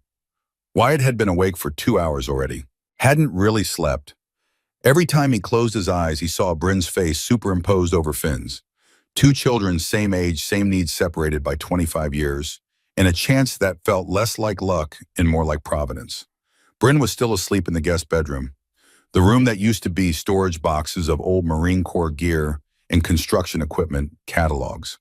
Wyatt had been awake for 2 hours already. Hadn't really slept. Every time he closed his eyes, he saw Bryn's face superimposed over Finn's. 2 children, same age, same needs, separated by 25 years, and a chance that felt less like luck and more like providence. Bryn was still asleep in the guest bedroom, the room that used to be storage boxes of old Marine Corps gear and construction equipment catalogs.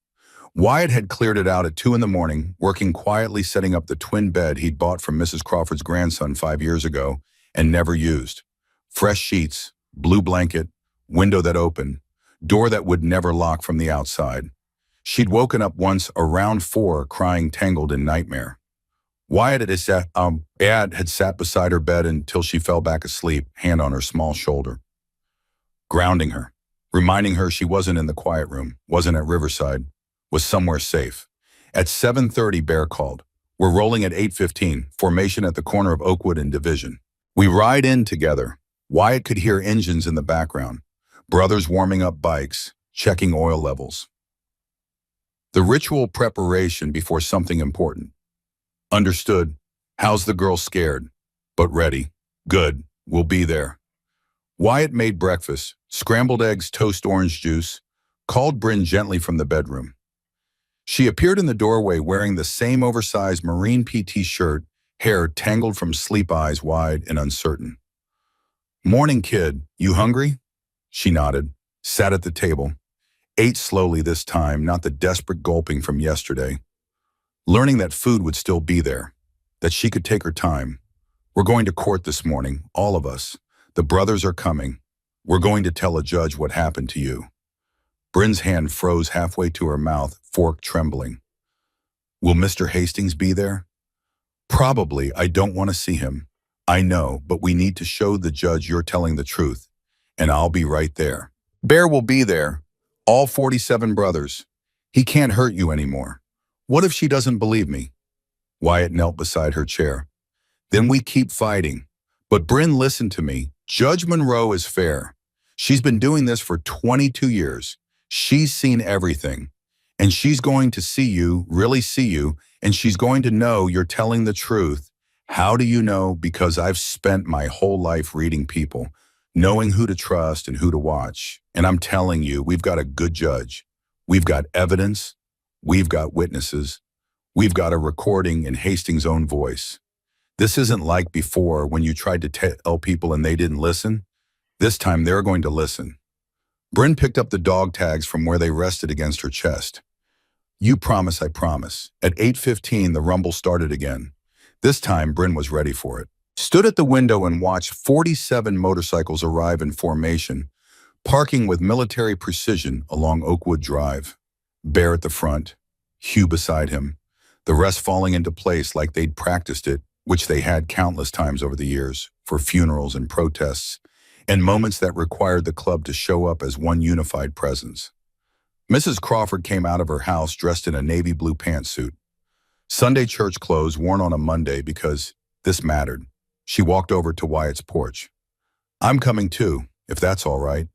Wyatt had cleared it out at 2 in the morning, working quietly, setting up the twin bed he'd bought from Mrs. Crawford's grandson 5 years ago and never used. Fresh sheets, blue blanket, window that opened, door that would never lock from the outside. She'd woken up once around 4, crying tangled in nightmare. Wyatt had sat beside her bed until she fell back asleep, hand on her small shoulder, grounding her, reminding her she wasn't in the quiet room, wasn't at Riverside, was somewhere safe. At 7:30, Bear called. We're rolling at 8:15, formation at the corner of Oakwood and Division. We ride in together. Wyatt could hear engines in the background, brothers warming up bikes, checking oil levels. The ritual preparation before something important. Understood. How's the girl? Scared, but ready. Good, we'll be there. Wyatt made breakfast, scrambled eggs, toast, orange juice, called Bryn gently from the bedroom. She appeared in the doorway wearing the same oversized Marine PT shirt, hair tangled from sleep, eyes wide and uncertain. Morning, kid. You hungry? She nodded, sat at the table, ate slowly this time, not the desperate gulping from yesterday. Learning that food would still be there, that she could take her time. We're going to court this morning, all of us. The brothers are coming. We're going to tell a judge what happened to you. Bryn's hand froze halfway to her mouth, fork trembling. Will Mr. Hastings be there? Probably. I don't want to see him. I know, but we need to show the judge you're telling the truth, and I'll be right there. Bear will be there. All 47 brothers. He can't hurt you anymore. What if she doesn't believe me? Wyatt knelt beside her chair. Then we keep fighting. But Bryn, listen to me. Judge Monroe is fair. She's been doing this for 22 years. She's seen everything. And she's going to see you, really see you, and she's going to know you're telling the truth. How do you know? Because I've spent my whole life reading people, knowing who to trust and who to watch. And I'm telling you, we've got a good judge. We've got evidence. We've got witnesses. We've got a recording in Hastings' own voice. This isn't like before when you tried to tell people and they didn't listen. This time they're going to listen. Bryn picked up the dog tags from where they rested against her chest. You promise, I promise. At 8:15, the rumble started again. This time, Bryn was ready for it. Stood at the window and watched 47 motorcycles arrive in formation, parking with military precision along Oakwood Drive. Bear at the front, Hugh beside him, the rest falling into place like they'd practiced it, which they had countless times over the years, for funerals and protests, and moments that required the club to show up as one unified presence. Mrs. Crawford came out of her house dressed in a navy blue pantsuit. Sunday church clothes worn on a Monday because this mattered. She walked over to Wyatt's porch. I'm coming too, if that's all right.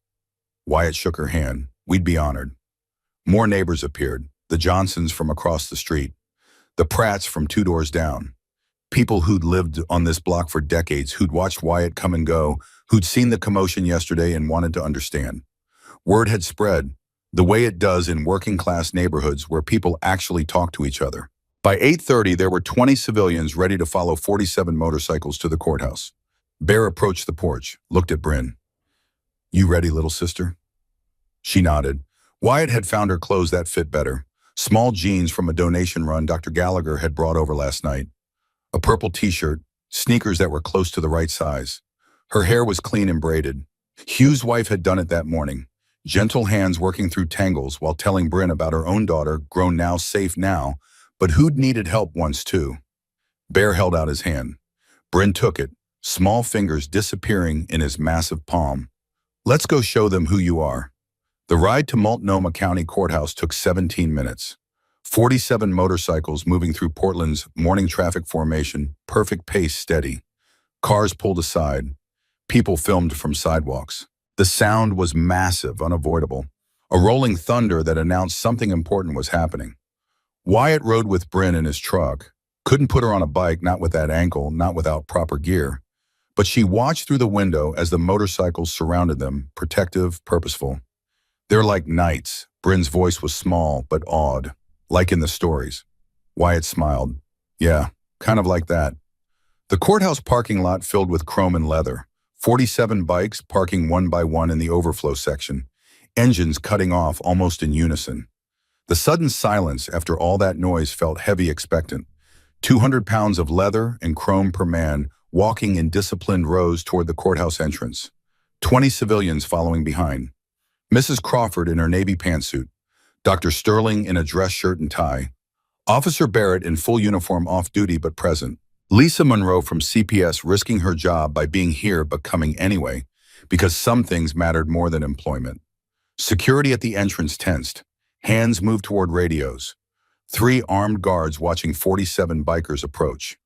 Wyatt shook her hand. We'd be honored. More neighbors appeared, the Johnsons from across the street, the Pratts from 2 doors down. People who'd lived on this block for decades, who'd watched Wyatt come and go, who'd seen the commotion yesterday and wanted to understand. Word had spread, the way it does in working-class neighborhoods where people actually talk to each other. By 8:30, there were 20 civilians ready to follow 47 motorcycles to the courthouse. Bear approached the porch, looked at Bryn. You ready, little sister? She nodded. Wyatt had found her clothes that fit better. Small jeans from a donation run Dr. Gallagher had brought over last night. A purple t-shirt, sneakers that were close to the right size. Her hair was clean and braided. Hugh's wife had done it that morning. Gentle hands working through tangles while telling Bryn about her own daughter, grown now, safe now, but who'd needed help once too. Bear held out his hand. Bryn took it, small fingers disappearing in his massive palm. Let's go show them who you are. The ride to Multnomah County Courthouse took 17 minutes. 47 motorcycles moving through Portland's morning traffic formation, perfect pace steady. Cars pulled aside. People filmed from sidewalks. The sound was massive, unavoidable. A rolling thunder that announced something important was happening. Wyatt rode with Bryn in his truck. Couldn't put her on a bike, not with that ankle, not without proper gear. But she watched through the window as the motorcycles surrounded them, protective, purposeful. They're like knights. Bryn's voice was small, but awed, like in the stories. Wyatt smiled. Yeah, kind of like that. The courthouse parking lot filled with chrome and leather. 47 bikes parking one by one in the overflow section, engines cutting off almost in unison. The sudden silence after all that noise felt heavy expectant. 200 pounds of leather and chrome per man walking in disciplined rows toward the courthouse entrance. 20 civilians following behind. Mrs. Crawford in her navy pantsuit, Dr. Sterling in a dress shirt and tie, Officer Barrett in full uniform off-duty but present, Lisa Monroe from CPS risking her job by being here but coming anyway, because some things mattered more than employment. Security at the entrance tensed. Hands moved toward radios. 3 armed guards watching 47 bikers approach.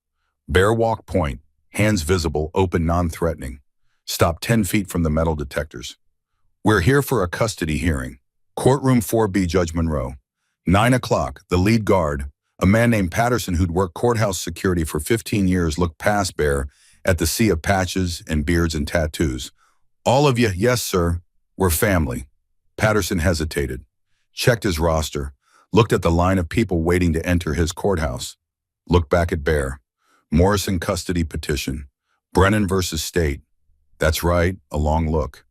Bear walk point, hands visible, open, non-threatening. Stop 10 feet from the metal detectors. We're here for a custody hearing. Courtroom 4B, Judge Monroe. 9 o'clock, the lead guard, a man named Patterson who'd worked courthouse security for 15 years, looked past Bear at the sea of patches and beards and tattoos. All of you, yes, sir, we're family. Patterson hesitated, checked his roster, looked at the line of people waiting to enter his courthouse, looked back at Bear. Morrison custody petition. Brennan versus State. That's right, a long look.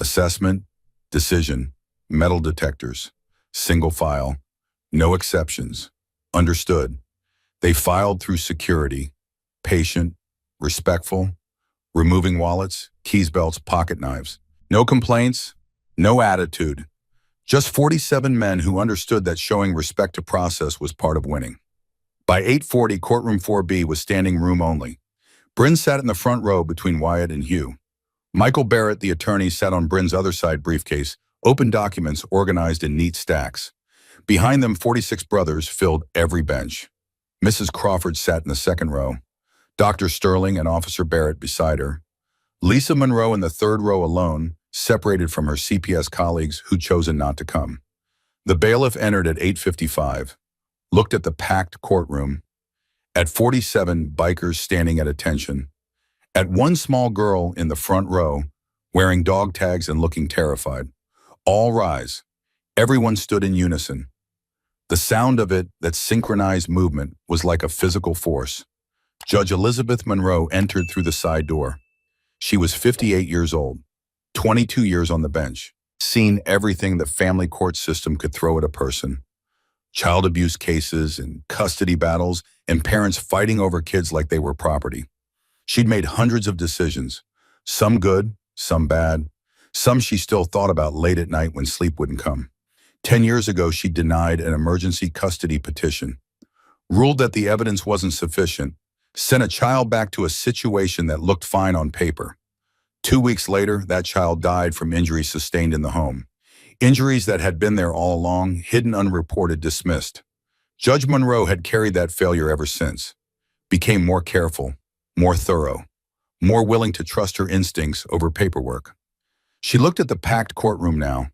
Assessment, decision, metal detectors, single file, no exceptions. Understood. They filed through security, patient, respectful, removing wallets, keys, belts, pocket knives. No complaints, no attitude. Just 47 men who understood that showing respect to process was part of winning. By 8:40, courtroom 4B was standing room only. Bryn sat in the front row between Wyatt and Hugh. Michael Barrett, the attorney, sat on Bryn's other side briefcase, open documents organized in neat stacks. Behind them, 46 brothers filled every bench. Mrs. Crawford sat in the second row, Dr. Sterling and Officer Barrett beside her. Lisa Monroe in the third row alone, separated from her CPS colleagues who'd chosen not to come. The bailiff entered at 8:55, looked at the packed courtroom, at 47 bikers standing at attention, at one small girl in the front row, wearing dog tags and looking terrified. All rise. Everyone stood in unison. The sound of it, that synchronized movement, was like a physical force. Judge Elizabeth Monroe entered through the side door. She was 58 years old, 22 years on the bench, seen everything the family court system could throw at a person. Child abuse cases and custody battles and parents fighting over kids like they were property. She'd made hundreds of decisions, some good, some bad, some she still thought about late at night when sleep wouldn't come. 10 years ago, she denied an emergency custody petition, ruled that the evidence wasn't sufficient, sent a child back to a situation that looked fine on paper. 2 weeks later, that child died from injuries sustained in the home. Injuries that had been there all along, hidden, unreported, dismissed. Judge Monroe had carried that failure ever since, became more careful, more thorough, more willing to trust her instincts over paperwork. She looked at the packed courtroom now,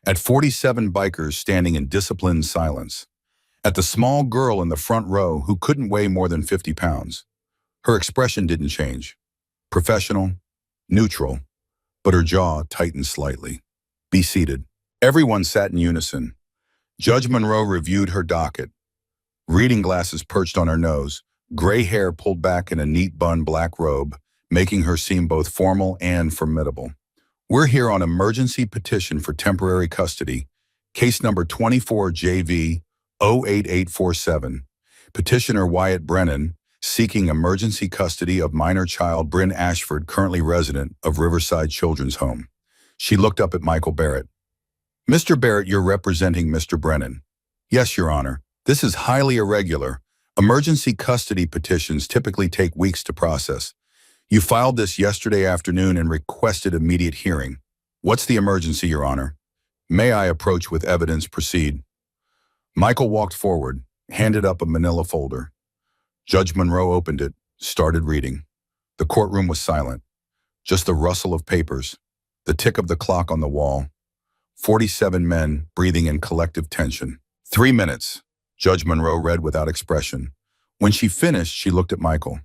at 47 bikers standing in disciplined silence, at the small girl in the front row who couldn't weigh more than 50 pounds. Her expression didn't change. Professional, neutral, but her jaw tightened slightly. Be seated. Everyone sat in unison. Judge Monroe reviewed her docket, reading glasses perched on her nose, gray hair pulled back in a neat bun black robe, making her seem both formal and formidable. We're here on emergency petition for temporary custody, case number 24JV 08847. Petitioner Wyatt Brennan, seeking emergency custody of minor child Bryn Ashford, currently resident of Riverside Children's Home. She looked up at Michael Barrett. Mr. Barrett, you're representing Mr. Brennan. Yes, Your Honor. This is highly irregular. Emergency custody petitions typically take weeks to process. You filed this yesterday afternoon and requested immediate hearing. What's the emergency, Your Honor? May I approach with evidence? Proceed. Michael walked forward, handed up a manila folder. Judge Monroe opened it, started reading. The courtroom was silent. Just the rustle of papers, the tick of the clock on the wall. 47 men breathing in collective tension. 3 minutes, Judge Monroe read without expression. When she finished, she looked at Michael.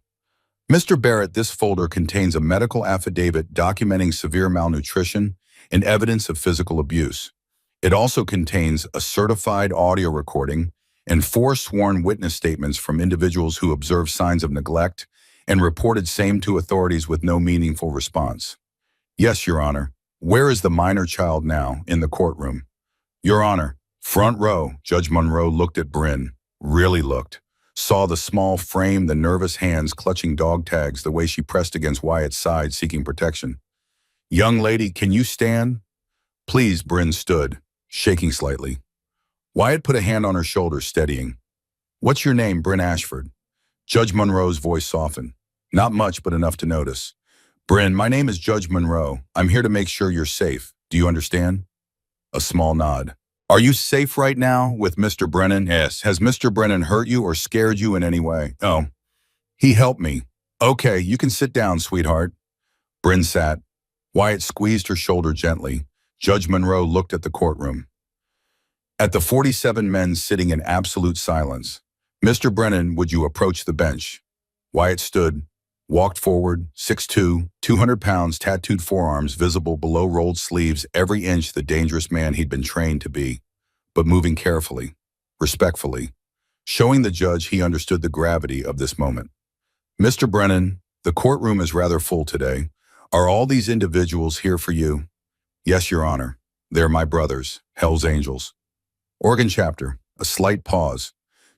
Mr. Barrett, this folder contains a medical affidavit documenting severe malnutrition and evidence of physical abuse. It also contains a certified audio recording and 4 sworn witness statements from individuals who observed signs of neglect and reported same to authorities with no meaningful response. Yes, Your Honor. Where is the minor child now? In the courtroom. Your Honor. Front row. Judge Monroe looked at Bryn, really looked, saw the small frame, the nervous hands clutching dog tags, the way she pressed against Wyatt's side seeking protection. Young lady, can you stand? Please. Bryn stood, shaking slightly. Wyatt put a hand on her shoulder, steadying. What's your name? Bryn Ashford. Judge Monroe's voice softened. Not much, but enough to notice. Bryn, my name is Judge Monroe. I'm here to make sure you're safe. Do you understand? A small nod. Are you safe right now with Mr. Brennan? Yes. Has Mr. Brennan hurt you or scared you in any way? Oh, he helped me. Okay, you can sit down, sweetheart. Bryn sat. Wyatt squeezed her shoulder gently. Judge Monroe looked at the courtroom. At the 47 men sitting in absolute silence. Mr. Brennan, would you approach the bench? Wyatt stood, walked forward, 6'2", 200 pounds, tattooed forearms visible below rolled sleeves, every inch the dangerous man he'd been trained to be, but moving carefully, respectfully, showing the judge he understood the gravity of this moment. Mr. Brennan, the courtroom is rather full today. Are all these individuals here for you? Yes, Your Honor. They're my brothers, Hell's Angels. Oregon chapter, a slight pause.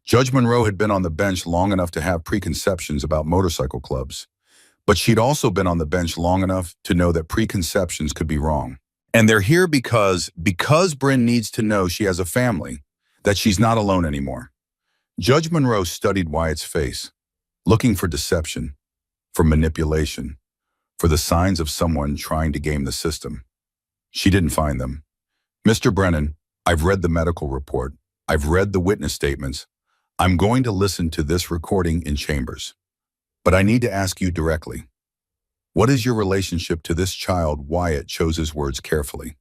Judge Monroe had been on the bench long enough to have preconceptions about motorcycle clubs, but she'd also been on the bench long enough to know that preconceptions could be wrong. And they're here because Bryn needs to know she has a family, that she's not alone anymore. Judge Monroe studied Wyatt's face, looking for deception, for manipulation, for the signs of someone trying to game the system. She didn't find them. Mr. Brennan, I've read the medical report. I've read the witness statements. I'm going to listen to this recording in chambers. But I need to ask you directly. What is your relationship to this child? Wyatt chose his words carefully.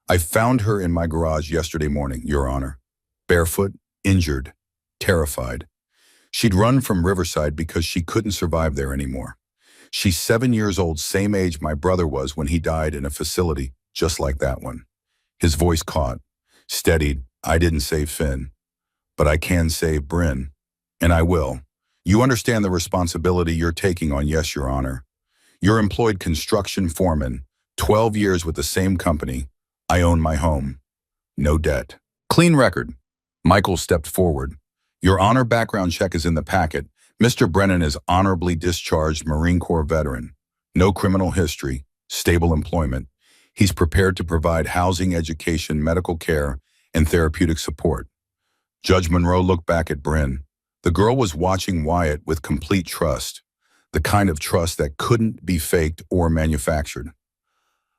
I found her in my garage yesterday morning, Your Honor. Barefoot, injured, terrified. She'd run from Riverside because she couldn't survive there anymore. She's 7 years old, same age my brother was when he died in a facility just like that one. His voice caught, steadied. I didn't say Finn. but I can save Bryn. And I will. You understand the responsibility you're taking on, yes, Your Honor. You're employed construction foreman, 12 years with the same company. I own my home. No debt. Clean record. Michael stepped forward. Your Honor, background check is in the packet. Mr. Brennan is honorably discharged Marine Corps veteran. No criminal history, stable employment. He's prepared to provide housing, education, medical care, and therapeutic support. Judge Monroe looked back at Bryn. The girl was watching Wyatt with complete trust, the kind of trust that couldn't be faked or manufactured.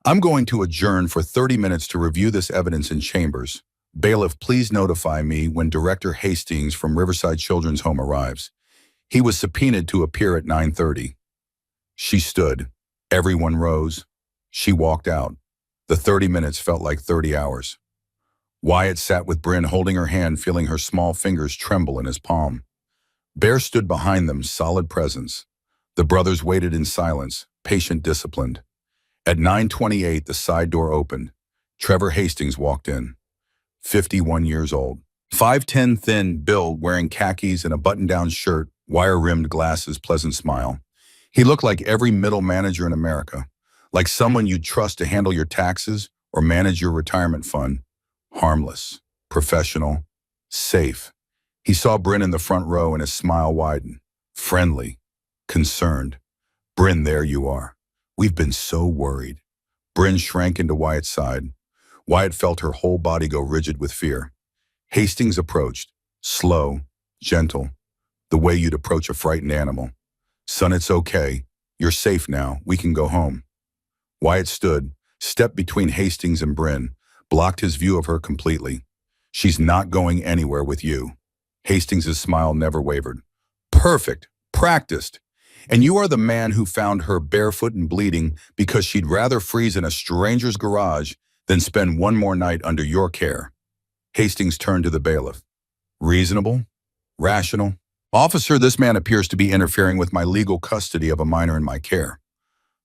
I'm going to adjourn for 30 minutes to review this evidence in chambers. Bailiff, please notify me when Director Hastings from Riverside Children's Home arrives. He was subpoenaed to appear at 9:30. She stood. Everyone rose. She walked out. The 30 minutes felt like 30 hours. Wyatt sat with Bryn, holding her hand, feeling her small fingers tremble in his palm. Bear stood behind them, solid presence. The brothers waited in silence, patient, disciplined. At 9:28, the side door opened. Trevor Hastings walked in. 51 years old. 5'10", thin, build, wearing khakis and a button-down shirt, wire-rimmed glasses, pleasant smile. He looked like every middle manager in America, like someone you'd trust to handle your taxes or manage your retirement fund. Harmless, professional, safe. He saw Bryn in the front row and his smile widened. Friendly, concerned. Bryn, there you are. We've been so worried. Bryn shrank into Wyatt's side. Wyatt felt her whole body go rigid with fear. Hastings approached, slow, gentle, the way you'd approach a frightened animal. Son, it's okay. You're safe now. We can go home. Wyatt stood, stepped between Hastings and Bryn, blocked his view of her completely. She's not going anywhere with you. Hastings' smile never wavered. Perfect. Practiced. And you are the man who found her barefoot and bleeding because she'd rather freeze in a stranger's garage than spend one more night under your care. Hastings turned to the bailiff. Reasonable? Rational? Officer, this man appears to be interfering with my legal custody of a minor in my care.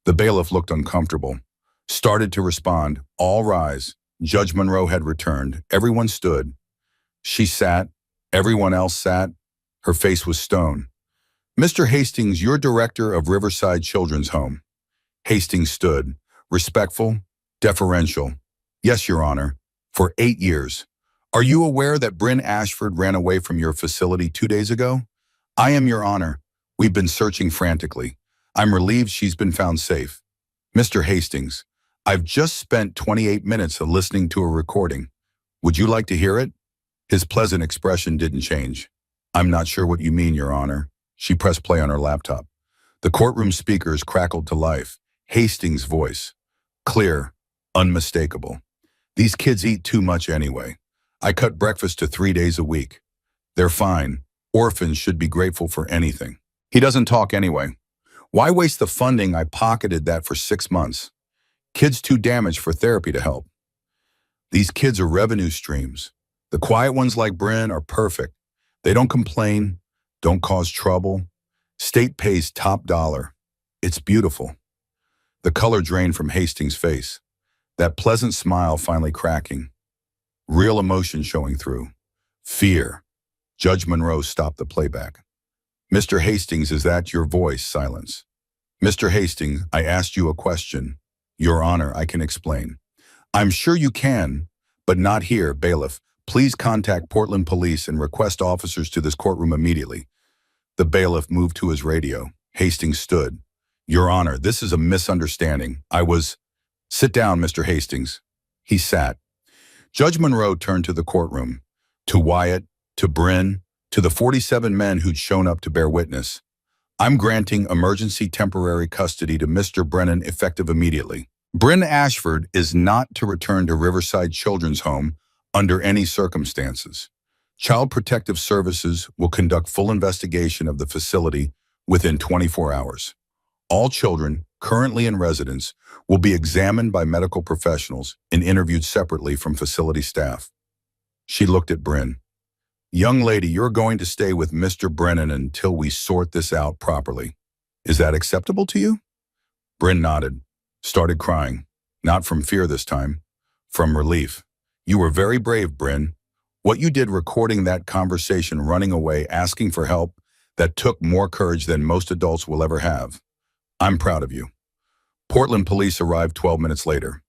The bailiff looked uncomfortable, started to respond. All rise. Judge Monroe had returned. Everyone stood. She sat. Everyone else sat. Her face was stone. Mr. Hastings, you're director of Riverside Children's Home. Hastings stood, respectful, deferential. Yes, Your Honor, for 8 years. Are you aware that Bryn Ashford ran away from your facility 2 days ago? I am, Your Honor. We've been searching frantically. I'm relieved she's been found safe. Mr. Hastings, I've just spent 28 minutes listening to a recording. Would you like to hear it? His pleasant expression didn't change. I'm not sure what you mean, Your Honor. She pressed play on her laptop. The courtroom speakers crackled to life. Hastings' voice. Clear, unmistakable. These kids eat too much anyway. I cut breakfast to 3 days a week. They're fine. Orphans should be grateful for anything. He doesn't talk anyway. Why waste the funding? I pocketed that for 6 months. Kids too damaged for therapy to help. These kids are revenue streams. The quiet ones like Bryn are perfect. They don't complain, don't cause trouble. State pays top dollar. It's beautiful. The color drained from Hastings' face. That pleasant smile finally cracking. Real emotion showing through. Fear. Judge Monroe stopped the playback. Mr. Hastings, is that your voice? Silence. Mr. Hastings, I asked you a question. Your Honor, I can explain. I'm sure you can, but not here, bailiff. Please contact Portland Police and request officers to this courtroom immediately. The bailiff moved to his radio. Hastings stood. Your Honor, this is a misunderstanding. Sit down, Mr. Hastings. He sat. Judge Monroe turned to the courtroom, to Wyatt, to Bryn, to the 47 men who'd shown up to bear witness. I'm granting emergency temporary custody to Mr. Brennan effective immediately. Bryn Ashford is not to return to Riverside Children's Home under any circumstances. Child Protective Services will conduct full investigation of the facility within 24 hours. All children currently in residence will be examined by medical professionals and interviewed separately from facility staff. She looked at Bryn. Young lady, you're going to stay with Mr. Brennan until we sort this out properly. Is that acceptable to you? Bryn nodded, started crying. Not from fear this time, from relief. You were very brave, Bryn. What you did recording that conversation, running away, asking for help, that took more courage than most adults will ever have. I'm proud of you. Portland police arrived 12 minutes later.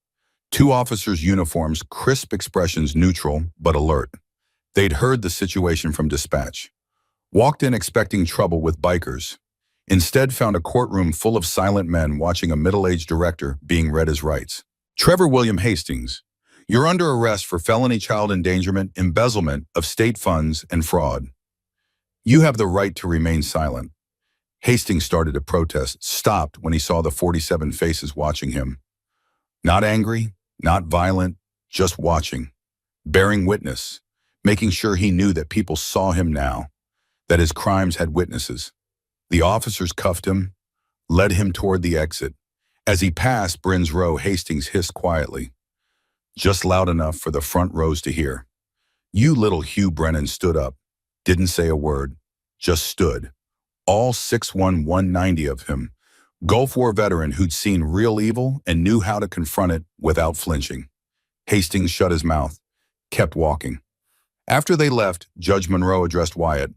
Two officers' uniforms, crisp expressions, neutral but alert. They'd heard the situation from dispatch. Walked in expecting trouble with bikers. Instead found a courtroom full of silent men watching a middle-aged director being read his rights. Trevor William Hastings, you're under arrest for felony child endangerment, embezzlement of state funds, and fraud. You have the right to remain silent. Hastings started to protest, stopped when he saw the 47 faces watching him. Not angry, not violent, just watching, bearing witness, making sure he knew that people saw him now, that his crimes had witnesses. The officers cuffed him, led him toward the exit. As he passed Bryn's row, Hastings hissed quietly, just loud enough for the front rows to hear. You little Hugh Brennan stood up, didn't say a word, just stood. All 6'1", 190 of him, Gulf War veteran who'd seen real evil and knew how to confront it without flinching. Hastings shut his mouth, kept walking. After they left, Judge Monroe addressed Wyatt.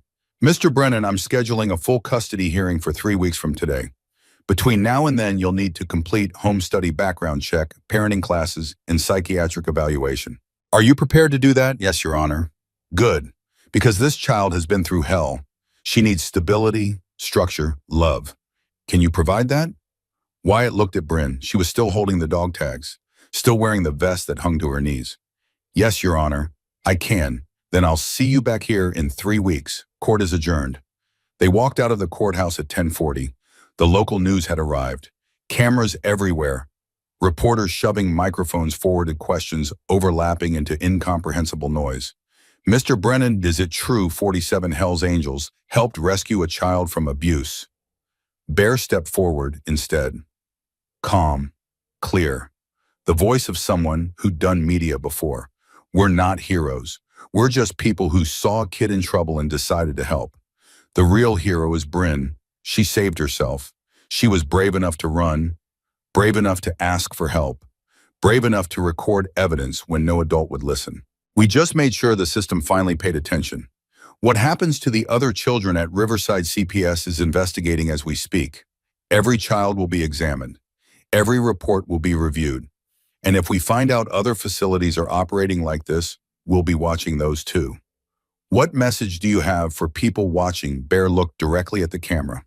Mr. Brennan, I'm scheduling a full custody hearing for 3 weeks from today. Between now and then, you'll need to complete home study background check, parenting classes, and psychiatric evaluation. Are you prepared to do that? Yes, Your Honor. Good, because this child has been through hell. She needs stability, structure, love. Can you provide that? Wyatt looked at Bryn. She was still holding the dog tags, still wearing the vest that hung to her knees. Yes, Your Honor, I can. Then I'll see you back here in 3 weeks. Court is adjourned. They walked out of the courthouse at 10:40. The local news had arrived. Cameras everywhere. Reporters shoving microphones forwarded questions, overlapping into incomprehensible noise. Mr. Brennan, is it true 47 Hells Angels helped rescue a child from abuse? Bear stepped forward instead. Calm, clear. The voice of someone who'd done media before. We're not heroes. We're just people who saw a kid in trouble and decided to help. The real hero is Bryn. She saved herself. She was brave enough to run, brave enough to ask for help, brave enough to record evidence when no adult would listen. We just made sure the system finally paid attention. What happens to the other children at Riverside CPS is investigating as we speak. Every child will be examined. Every report will be reviewed. And if we find out other facilities are operating like this, we'll be watching those too. What message do you have for people watching? Bear looked directly at the camera.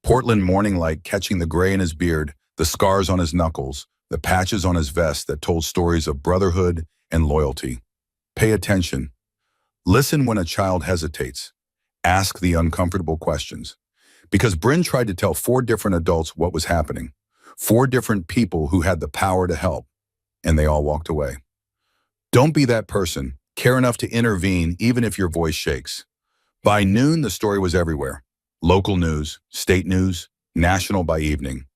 Portland morning light catching the gray in his beard, the scars on his knuckles, the patches on his vest that told stories of brotherhood and loyalty. Pay attention. Listen when a child hesitates. Ask the uncomfortable questions. Because Bryn tried to tell 4 different adults what was happening. 4 different people who had the power to help. And they all walked away. Don't be that person. Care enough to intervene even if your voice shakes. By noon, the story was everywhere. Local news, state news, national by evening.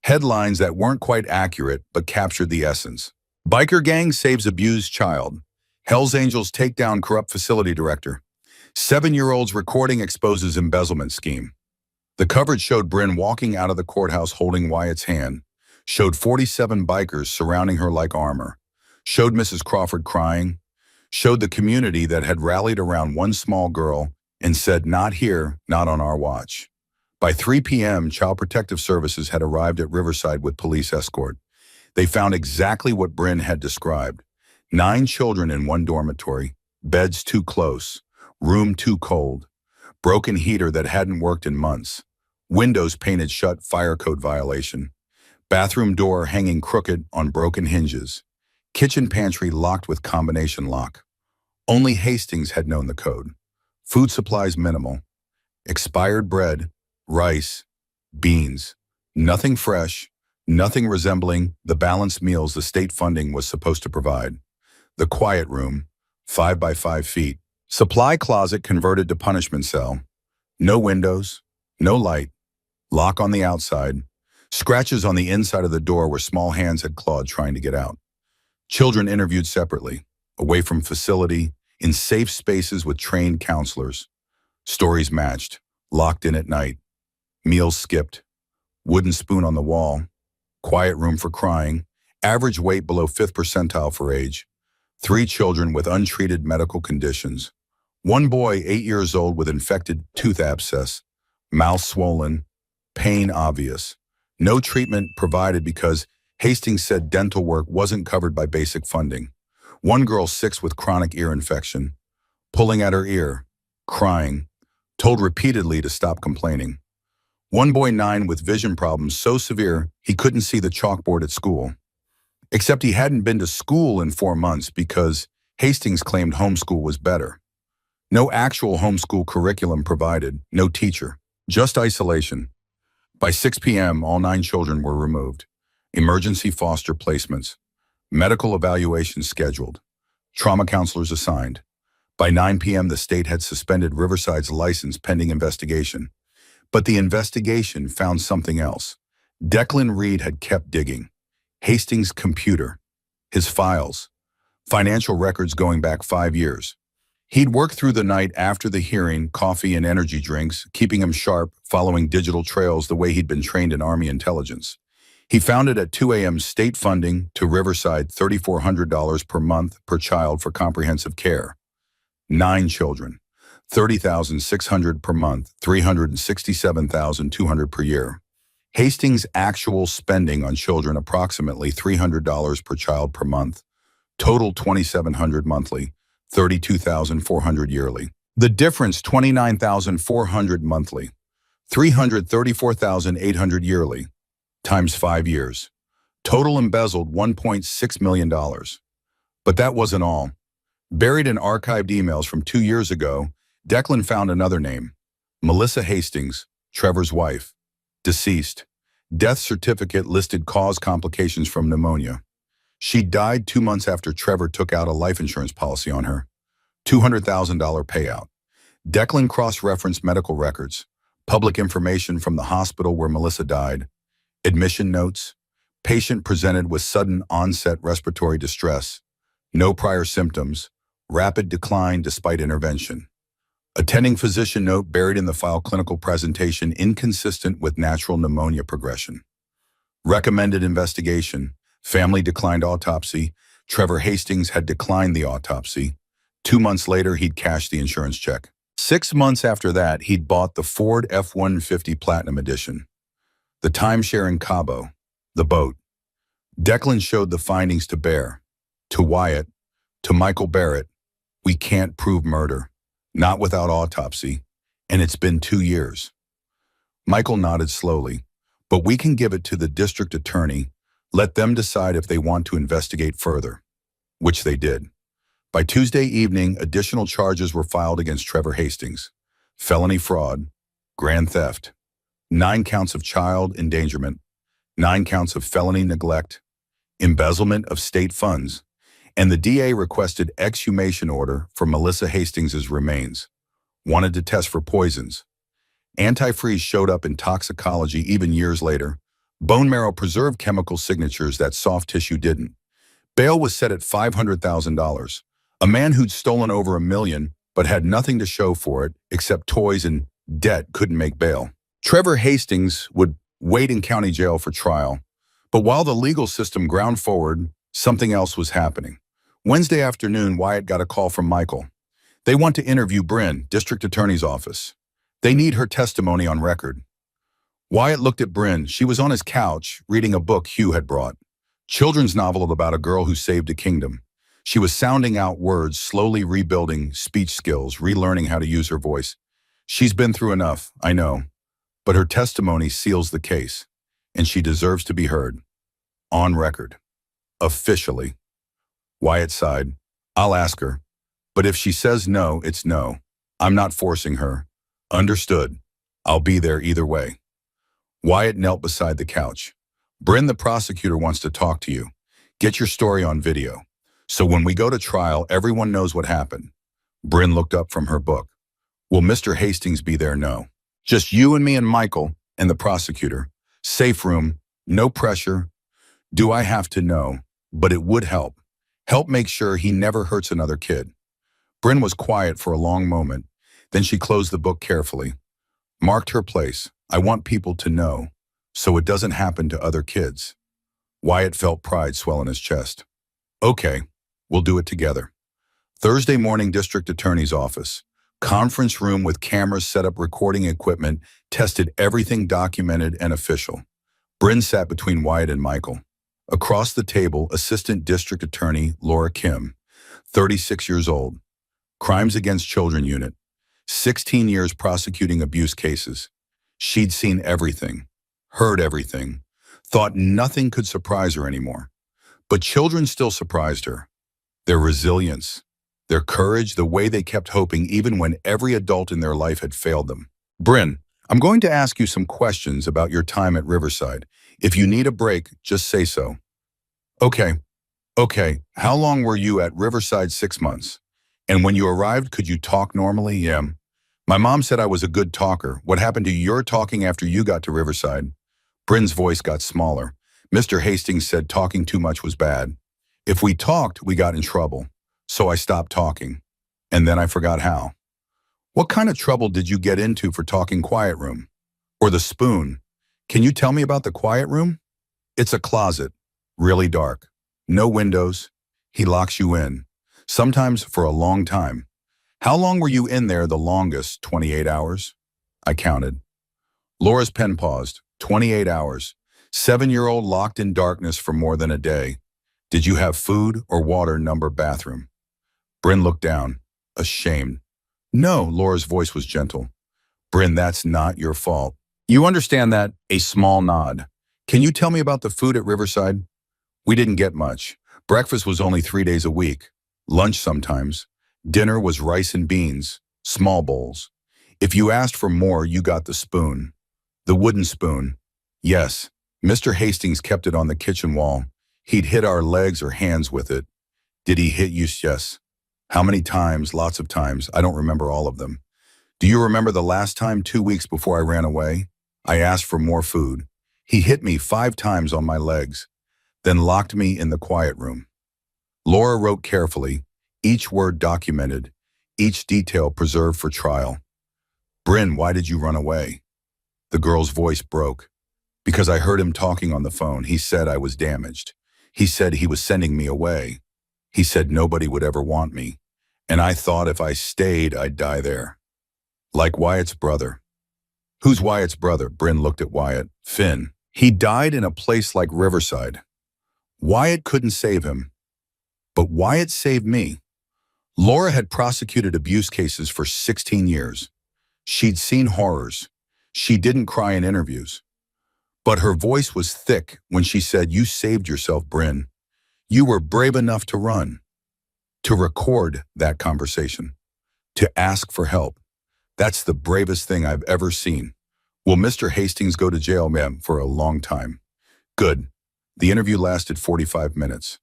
Headlines that weren't quite accurate but captured the essence. Biker gang saves abused child. Hells Angels take down corrupt facility director. 7-year-old's recording exposes embezzlement scheme. The coverage showed Bryn walking out of the courthouse holding Wyatt's hand, showed 47 bikers surrounding her like armor, showed Mrs. Crawford crying, showed the community that had rallied around one small girl and said, not here, not on our watch. By 3 p.m., Child Protective Services had arrived at Riverside with police escort. They found exactly what Bryn had described. 9 children in one dormitory, beds too close, room too cold, broken heater that hadn't worked in months, windows painted shut, fire code violation, bathroom door hanging crooked on broken hinges, kitchen pantry locked with combination lock. Only Hastings had known the code. Food supplies minimal, expired bread, rice, beans, nothing fresh, nothing resembling the balanced meals the state funding was supposed to provide. The quiet room, 5 by 5 feet, supply closet converted to punishment cell, no windows, no light, lock on the outside, scratches on the inside of the door where small hands had clawed trying to get out. Children interviewed separately, away from facility, in safe spaces with trained counselors. Stories matched, locked in at night, meals skipped, wooden spoon on the wall, quiet room for crying, average weight below 5th percentile for age, 3 children with untreated medical conditions. One boy, 8 years old, with infected tooth abscess, mouth swollen, pain obvious. No treatment provided because Hastings said dental work wasn't covered by basic funding. One girl, 6, with chronic ear infection, pulling at her ear, crying, told repeatedly to stop complaining. One boy, 9, with vision problems so severe he couldn't see the chalkboard at school. Except he hadn't been to school in 4 months because Hastings claimed homeschool was better. No actual homeschool curriculum provided, no teacher, just isolation. By 6 p.m., all 9 children were removed. Emergency foster placements, medical evaluations scheduled, trauma counselors assigned. By 9 p.m., the state had suspended Riverside's license pending investigation. But the investigation found something else. Declan Reed had kept digging. Hastings' computer, his files, financial records going back 5 years. He'd worked through the night after the hearing, coffee and energy drinks, keeping him sharp, following digital trails the way he'd been trained in Army intelligence. He found it at 2 a.m. state funding to Riverside, $3,400 per month per child for comprehensive care. 9 children, $30,600 per month, $367,200 per year. Hastings' actual spending on children approximately $300 per child per month, total $2,700 monthly, $32,400 yearly. The difference $29,400 monthly, $334,800 yearly, times 5 years. Total embezzled $1.6 million. But that wasn't all. Buried in archived emails from 2 years ago, Declan found another name, Melissa Hastings, Trevor's wife, deceased. Death certificate listed cause complications from pneumonia. She died 2 months after Trevor took out a life insurance policy on her. $200,000 payout. Declan cross-referenced medical records, public information from the hospital where Melissa died, admission notes, patient presented with sudden onset respiratory distress, no prior symptoms, rapid decline despite intervention. Attending physician note buried in the file, clinical presentation inconsistent with natural pneumonia progression. Recommended investigation, family declined autopsy. Trevor Hastings had declined the autopsy. 2 months later, he'd cashed the insurance check. 6 months after that, he'd bought the Ford F-150 Platinum Edition. The timeshare in Cabo, the boat. Declan showed the findings to Bear, to Wyatt, to Michael Barrett. We can't prove murder. Not without autopsy, and it's been 2 years. Michael nodded slowly, but we can give it to the district attorney, let them decide if they want to investigate further, which they did. By Tuesday evening, additional charges were filed against Trevor Hastings, felony fraud, grand theft, 9 counts of child endangerment, 9 counts of felony neglect, embezzlement of state funds, and the DA requested exhumation order for Melissa Hastings' remains, wanted to test for poisons. Antifreeze showed up in toxicology even years later. Bone marrow preserved chemical signatures that soft tissue didn't. Bail was set at $500,000. A man who'd stolen over $1 million but had nothing to show for it except toys and debt couldn't make bail. Trevor Hastings would wait in county jail for trial. But while the legal system ground forward, something else was happening. Wednesday afternoon, Wyatt got a call from Michael. They want to interview Bryn, district attorney's office. They need her testimony on record. Wyatt looked at Bryn. She was on his couch, reading a book Hugh had brought. Children's novel about a girl who saved a kingdom. She was sounding out words, slowly rebuilding speech skills, relearning how to use her voice. She's been through enough, I know. But her testimony seals the case, and she deserves to be heard. On record. Officially. Wyatt sighed. I'll ask her. But if she says no, it's no. I'm not forcing her. Understood. I'll be there either way. Wyatt knelt beside the couch. Bryn, the prosecutor, wants to talk to you. Get your story on video. So when we go to trial, everyone knows what happened. Bryn looked up from her book. Will Mr. Hastings be there? No. Just you and me and Michael and the prosecutor. Safe room. No pressure. Do I have to know? But it would help. Help make sure he never hurts another kid. Bryn was quiet for a long moment. Then she closed the book carefully. Marked her place. I want people to know, so it doesn't happen to other kids. Wyatt felt pride swell in his chest. Okay, We'll do it together. Thursday morning, district attorney's office. Conference room with cameras set up, recording equipment, tested everything documented and official. Bryn sat between Wyatt and Michael. Across the table, assistant district attorney Laura Kim, 36 years old. Crimes Against Children Unit. 16 years prosecuting abuse cases. She'd seen everything, heard everything, thought nothing could surprise her anymore. But children still surprised her. Their resilience, their courage, the way they kept hoping even when every adult in their life had failed them. Bryn, I'm going to ask you some questions about your time at Riverside. If you need a break, just say so. Okay. How long were you at Riverside? 6 months. And when you arrived, could you talk normally? Yeah. My mom said I was a good talker. What happened to your talking after you got to Riverside? Bryn's voice got smaller. Mr. Hastings said talking too much was bad. If we talked, we got in trouble. So I stopped talking. And then I forgot how. What kind of trouble did you get into for talking quiet room? Or the spoon? Can you tell me about the quiet room? It's a closet, really dark. No windows. He locks you in. Sometimes for a long time. How long were you in there the longest? 28 hours? I counted. Laura's pen paused. 28 hours. 7-year-old locked in darkness for more than a day. Did you have food or water? Number bathroom. Bryn looked down, ashamed. No, Laura's voice was gentle. Bryn, that's not your fault. You understand that? A small nod. Can you tell me about the food at Riverside? We didn't get much. Breakfast was only 3 days a week. Lunch sometimes. Dinner was rice and beans, small bowls. If you asked for more, you got the spoon. The wooden spoon. Yes, Mr. Hastings kept it on the kitchen wall. He'd hit our legs or hands with it. Did he hit you? Yes. How many times? Lots of times. I don't remember all of them. Do you remember the last time? 2 weeks before I ran away? I asked for more food. He hit me 5 times on my legs, then locked me in the quiet room. Laura wrote carefully, each word documented, each detail preserved for trial. Bryn, why did you run away? The girl's voice broke. Because I heard him talking on the phone. He said I was damaged. He said he was sending me away. He said nobody would ever want me. And I thought if I stayed, I'd die there. Like Wyatt's brother. Who's Wyatt's brother? Bryn looked at Wyatt. Finn. He died in a place like Riverside. Wyatt couldn't save him. But Wyatt saved me. Laura had prosecuted abuse cases for 16 years. She'd seen horrors. She didn't cry in interviews. But her voice was thick when she said, you saved yourself, Bryn. You were brave enough to run, to record that conversation, to ask for help. That's the bravest thing I've ever seen. Will Mr. Hastings go to jail, ma'am, for a long time? Good. The interview lasted 45 minutes.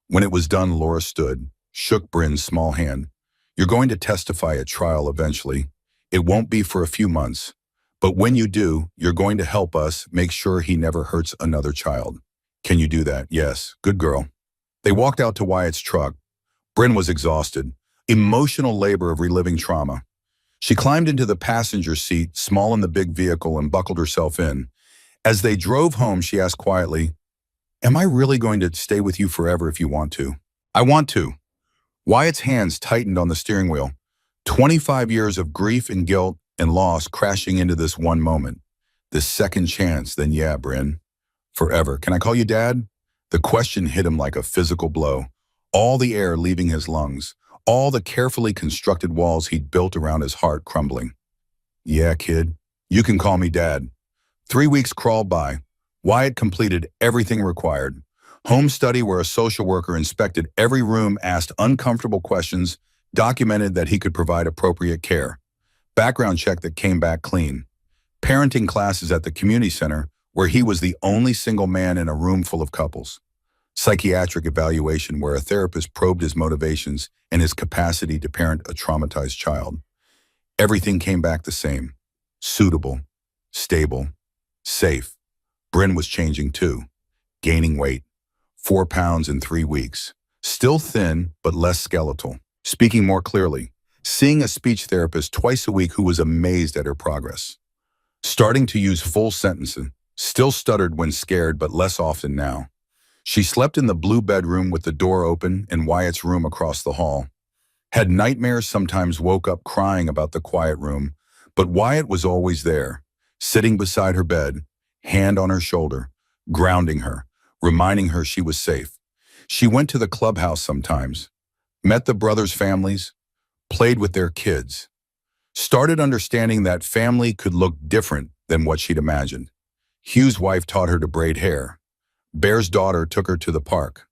When it was done, Laura stood, shook Bryn's small hand. You're going to testify at trial eventually. It won't be for a few months. But when you do, you're going to help us make sure he never hurts another child. Can you do that? Yes. Good girl. They walked out to Wyatt's truck. Bryn was exhausted. Emotional labor of reliving trauma. She climbed into the passenger seat, small in the big vehicle, and buckled herself in. As they drove home, she asked quietly, am I really going to stay with you forever if you want to? I want to. Wyatt's hands tightened on the steering wheel. 25 years of grief and guilt and loss crashing into this one moment. This second chance, then yeah, Bryn. Forever. Can I call you Dad? The question hit him like a physical blow. All the air leaving his lungs. All the carefully constructed walls he'd built around his heart crumbling. Yeah, kid. You can call me Dad. 3 weeks crawled by. Wyatt completed everything required. Home study where a social worker inspected every room, asked uncomfortable questions, documented that he could provide appropriate care. Background check that came back clean. Parenting classes at the community center where he was the only single man in a room full of couples. Psychiatric evaluation where a therapist probed his motivations and his capacity to parent a traumatized child. Everything came back the same. Suitable, stable, safe. Bryn was changing too, gaining weight. 4 pounds in 3 weeks. Still thin, but less skeletal. Speaking more clearly. Seeing a speech therapist twice a week who was amazed at her progress. Starting to use full sentences. Still stuttered when scared, but less often now. She slept in the blue bedroom with the door open and Wyatt's room across the hall. Had nightmares, sometimes woke up crying about the quiet room, but Wyatt was always there, sitting beside her bed, hand on her shoulder, grounding her, reminding her she was safe. She went to the clubhouse sometimes, met the brothers' families, played with their kids, started understanding that family could look different than what she'd imagined. Hugh's wife taught her to braid hair. Bear's daughter took her to the park.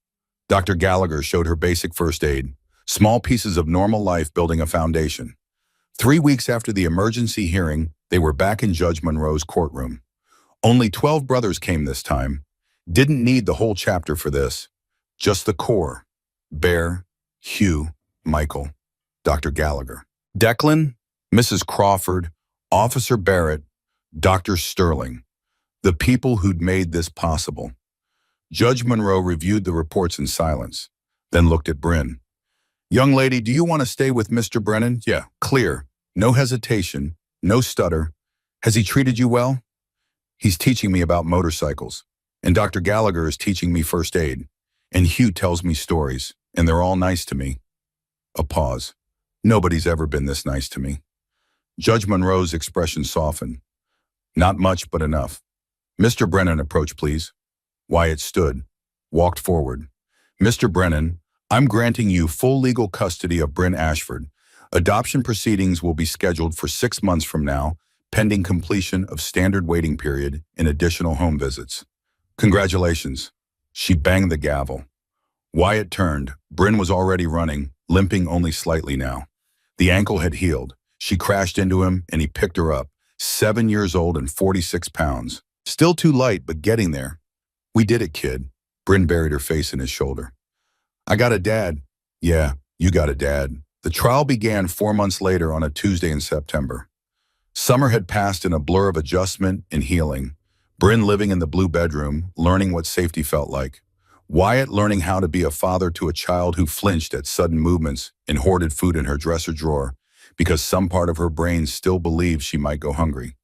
Dr. Gallagher showed her basic first aid, small pieces of normal life building a foundation. 3 weeks after the emergency hearing, they were back in Judge Monroe's courtroom. Only 12 brothers came this time. Didn't need the whole chapter for this. Just the core. Bear, Hugh, Michael, Dr. Gallagher. Declan, Mrs. Crawford, Officer Barrett, Dr. Sterling. The people who'd made this possible. Judge Monroe reviewed the reports in silence, then looked at Bryn. Young lady, do you want to stay with Mr. Brennan? Yeah, clear. No hesitation, no stutter. Has he treated you well? He's teaching me about motorcycles. And Dr. Gallagher is teaching me first aid. And Hugh tells me stories, and they're all nice to me. A pause. Nobody's ever been this nice to me. Judge Monroe's expression softened. Not much, but enough. Mr. Brennan, approach, please. Wyatt stood, walked forward. Mr. Brennan, I'm granting you full legal custody of Bryn Ashford. Adoption proceedings will be scheduled for 6 months from now, pending completion of standard waiting period and additional home visits. Congratulations. She banged the gavel. Wyatt turned. Bryn was already running, limping only slightly now. The ankle had healed. She crashed into him and he picked her up, 7 years old and 46 pounds. Still too light, but getting there. We did it, kid. Bryn buried her face in his shoulder. I got a dad. Yeah, you got a dad. The trial began 4 months later on a Tuesday in September. Summer had passed in a blur of adjustment and healing. Bryn living in the blue bedroom, learning what safety felt like. Wyatt learning how to be a father to a child who flinched at sudden movements and hoarded food in her dresser drawer because some part of her brain still believed she might go hungry.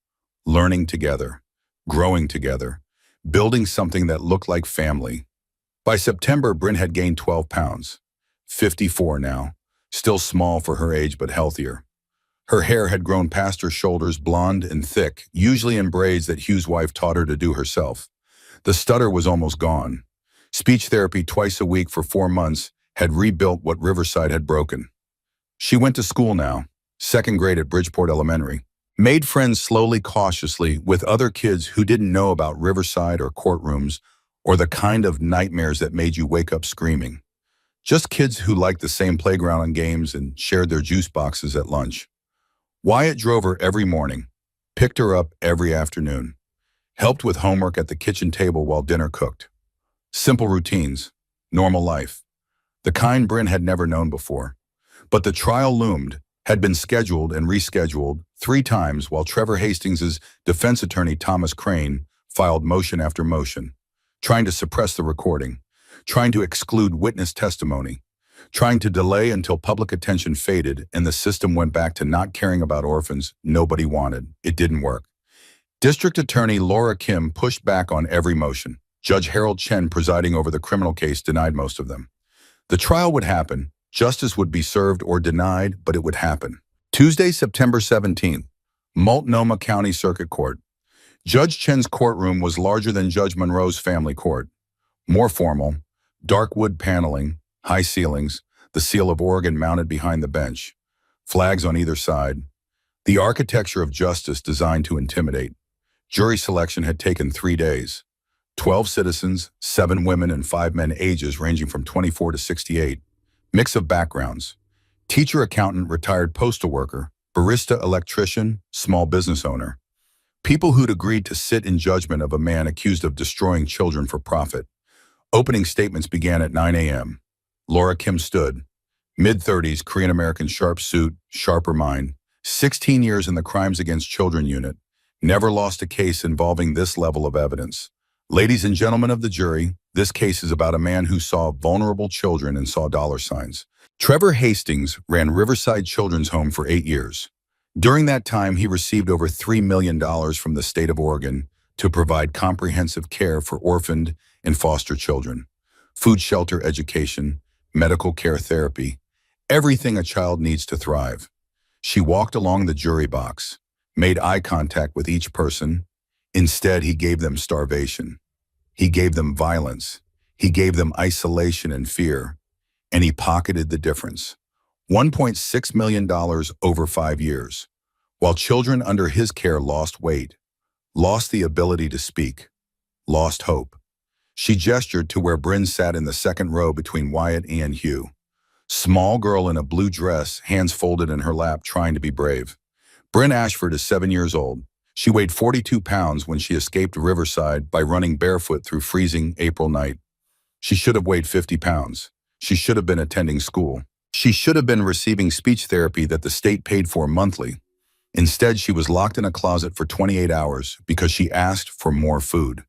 Learning together, growing together, building something that looked like family. By September, Bryn had gained 12 pounds. 54 now, still small for her age but healthier. Her hair had grown past her shoulders, blonde and thick, usually in braids that Hugh's wife taught her to do herself. The stutter was almost gone. Speech therapy twice a week for 4 months had rebuilt what Riverside had broken. She went to school now, 2nd grade at Bridgeport Elementary. Made friends slowly, cautiously, with other kids who didn't know about Riverside or courtrooms or the kind of nightmares that made you wake up screaming. Just kids who liked the same playground and games and shared their juice boxes at lunch. Wyatt drove her every morning, picked her up every afternoon, helped with homework at the kitchen table while dinner cooked. Simple routines, normal life, the kind Bryn had never known before. But the trial loomed, had been scheduled and rescheduled 3 times while Trevor Hastings' defense attorney Thomas Crane filed motion after motion, trying to suppress the recording, trying to exclude witness testimony, trying to delay until public attention faded and the system went back to not caring about orphans nobody wanted. It didn't work. District Attorney Laura Kim pushed back on every motion. Judge Harold Chen, presiding over the criminal case, denied most of them. The trial would happen. Justice would be served or denied, but it would happen. Tuesday, September 17th, Multnomah County Circuit Court. Judge Chen's courtroom was larger than Judge Monroe's family court. More formal, dark wood paneling, high ceilings, the seal of Oregon mounted behind the bench, flags on either side. The architecture of justice designed to intimidate. Jury selection had taken 3 days. 12 citizens, 7 women and 5 men, ages ranging from 24 to 68. Mix of backgrounds. Teacher, accountant, retired postal worker, barista, electrician, small business owner. People who'd agreed to sit in judgment of a man accused of destroying children for profit. Opening statements began at 9 a.m. Laura Kim stood. Mid-30s, Korean-American, sharp suit, sharper mind. 16 years in the Crimes Against Children unit. Never lost a case involving this level of evidence. Ladies and gentlemen of the jury, this case is about a man who saw vulnerable children and saw dollar signs. Trevor Hastings ran Riverside Children's Home for 8 years. During that time, he received over $3 million from the state of Oregon to provide comprehensive care for orphaned and foster children. food, shelter, education, medical care, therapy, everything a child needs to thrive. She walked along the jury box, made eye contact with each person. Instead, he gave them starvation. He gave them violence. He gave them isolation and fear. And he pocketed the difference. $1.6 million over 5 years. While children under his care lost weight, lost the ability to speak, lost hope. She gestured to where Bryn sat in the second row between Wyatt and Hugh. Small girl in a blue dress, hands folded in her lap, trying to be brave. Bryn Ashford is 7 years old. She weighed 42 pounds when she escaped Riverside by running barefoot through freezing April night. She should have weighed 50 pounds. She should have been attending school. She should have been receiving speech therapy that the state paid for monthly. Instead, she was locked in a closet for 28 hours because she asked for more food.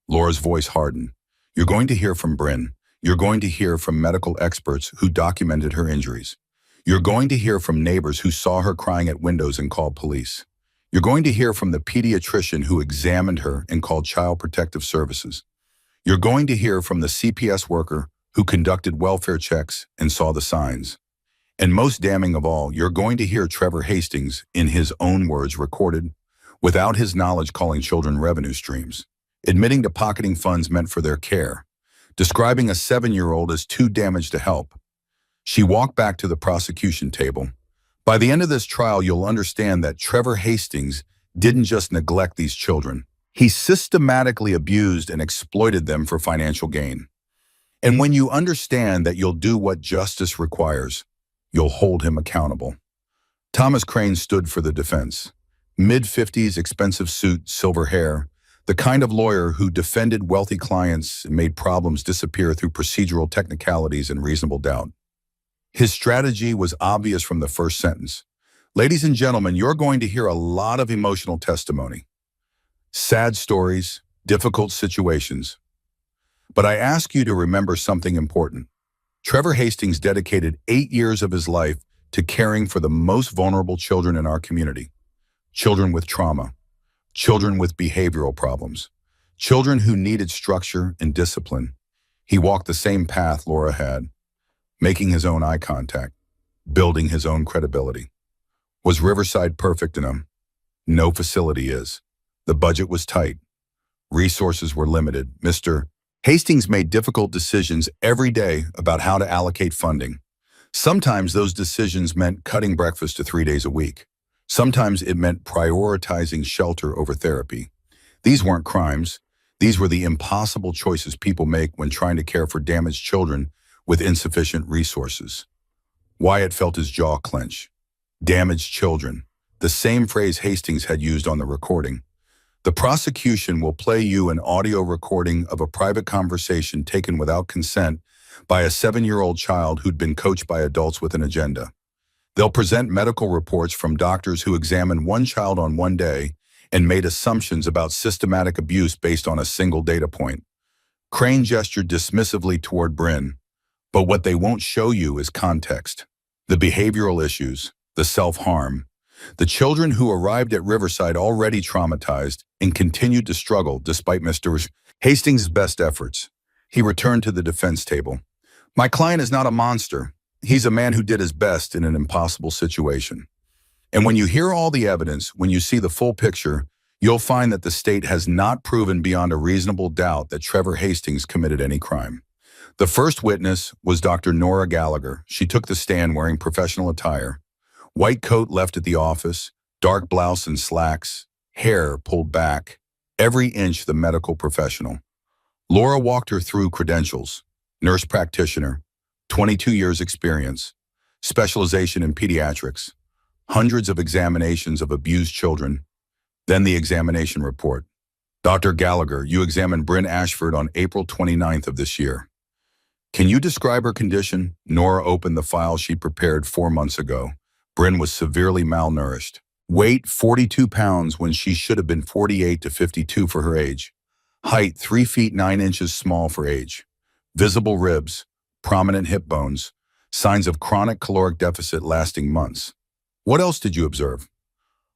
Laura's voice hardened. You're going to hear from Bryn. You're going to hear from medical experts who documented her injuries. You're going to hear from neighbors who saw her crying at windows and called police. You're going to hear from the pediatrician who examined her and called Child Protective Services. You're going to hear from the CPS worker who conducted welfare checks and saw the signs. And most damning of all, you're going to hear Trevor Hastings, in his own words recorded, without his knowledge, calling children revenue streams, admitting to pocketing funds meant for their care, describing a 7-year-old as too damaged to help. She walked back to the prosecution table. By the end of this trial, you'll understand that Trevor Hastings didn't just neglect these children. He systematically abused and exploited them for financial gain. And when you understand that you'll do what justice requires, you'll hold him accountable. Thomas Crane stood for the defense. Mid-50s, expensive suit, silver hair, the kind of lawyer who defended wealthy clients and made problems disappear through procedural technicalities and reasonable doubt. His strategy was obvious from the first sentence. Ladies and gentlemen, you're going to hear a lot of emotional testimony. Sad stories, difficult situations. But I ask you to remember something important. Trevor Hastings dedicated 8 years of his life to caring for the most vulnerable children in our community. Children with trauma, children with behavioral problems, children who needed structure and discipline. He walked the same path Laura had, making his own eye contact, building his own credibility. Was Riverside perfect in him? No facility is. The budget was tight. Resources were limited. Mr. Hastings made difficult decisions every day about how to allocate funding. Sometimes those decisions meant cutting breakfast to 3 days a week. Sometimes it meant prioritizing shelter over therapy. These weren't crimes. These were the impossible choices people make when trying to care for damaged children with insufficient resources. Wyatt felt his jaw clench. Damaged children, the same phrase Hastings had used on the recording. The prosecution will play you an audio recording of a private conversation taken without consent by a 7-year-old child who'd been coached by adults with an agenda. They'll present medical reports from doctors who examined one child on one day and made assumptions about systematic abuse based on a single data point. Crane gestured dismissively toward Bryn, but what they won't show you is context. The behavioral issues, the self-harm, the children who arrived at Riverside already traumatized and continued to struggle despite Mr. Hastings' best efforts. He returned to the defense table. My client is not a monster. He's a man who did his best in an impossible situation. And when you hear all the evidence, when you see the full picture, you'll find that the state has not proven beyond a reasonable doubt that Trevor Hastings committed any crime. The first witness was Dr. Nora Gallagher. She took the stand wearing professional attire. White coat left at the office, dark blouse and slacks, hair pulled back, every inch the medical professional. Laura walked her through credentials: nurse practitioner, 22 years experience, specialization in pediatrics, hundreds of examinations of abused children, then the examination report. Dr. Gallagher, you examined Bryn Ashford on April 29th of this year. Can you describe her condition? Nora opened the file she prepared 4 months ago. Bryn was severely malnourished. Weight 42 pounds when she should have been 48 to 52 for her age. Height 3 feet 9 inches small for age. Visible ribs, prominent hip bones, signs of chronic caloric deficit lasting months. What else did you observe?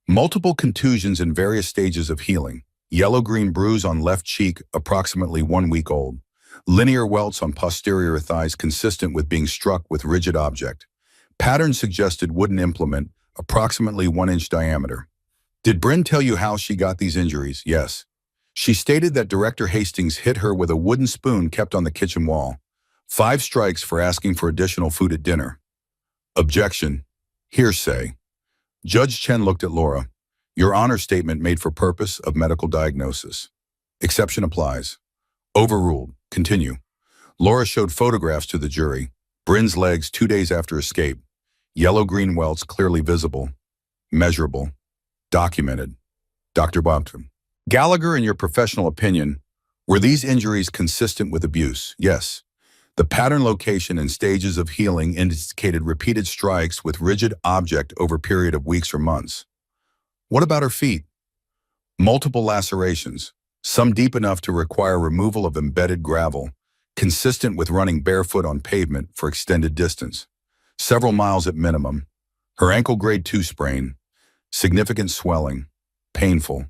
Multiple contusions in various stages of healing. Yellow-green bruise on left cheek, approximately 1 week old. Linear welts on posterior thighs consistent with being struck with rigid object. Pattern suggested wooden implement, approximately 1-inch diameter. Did Bryn tell you how she got these injuries? Yes. She stated that Director Hastings hit her with a wooden spoon kept on the kitchen wall. 5 strikes for asking for additional food at dinner. Objection. Hearsay. Judge Chen looked at Laura. Your honor statement made for purpose of medical diagnosis. Exception applies. Overruled. Continue. Laura showed photographs to the jury. Bryn's legs 2 days after escape. Yellow-green welts clearly visible. Measurable. Documented. Dr. Bobton. Gallagher, in your professional opinion, were these injuries consistent with abuse? Yes. The pattern, location, and stages of healing indicated repeated strikes with rigid object over a period of weeks or months. What about her feet? Multiple lacerations, some deep enough to require removal of embedded gravel, consistent with running barefoot on pavement for extended distance. Several miles at minimum. Her ankle grade 2 sprain, significant swelling, painful,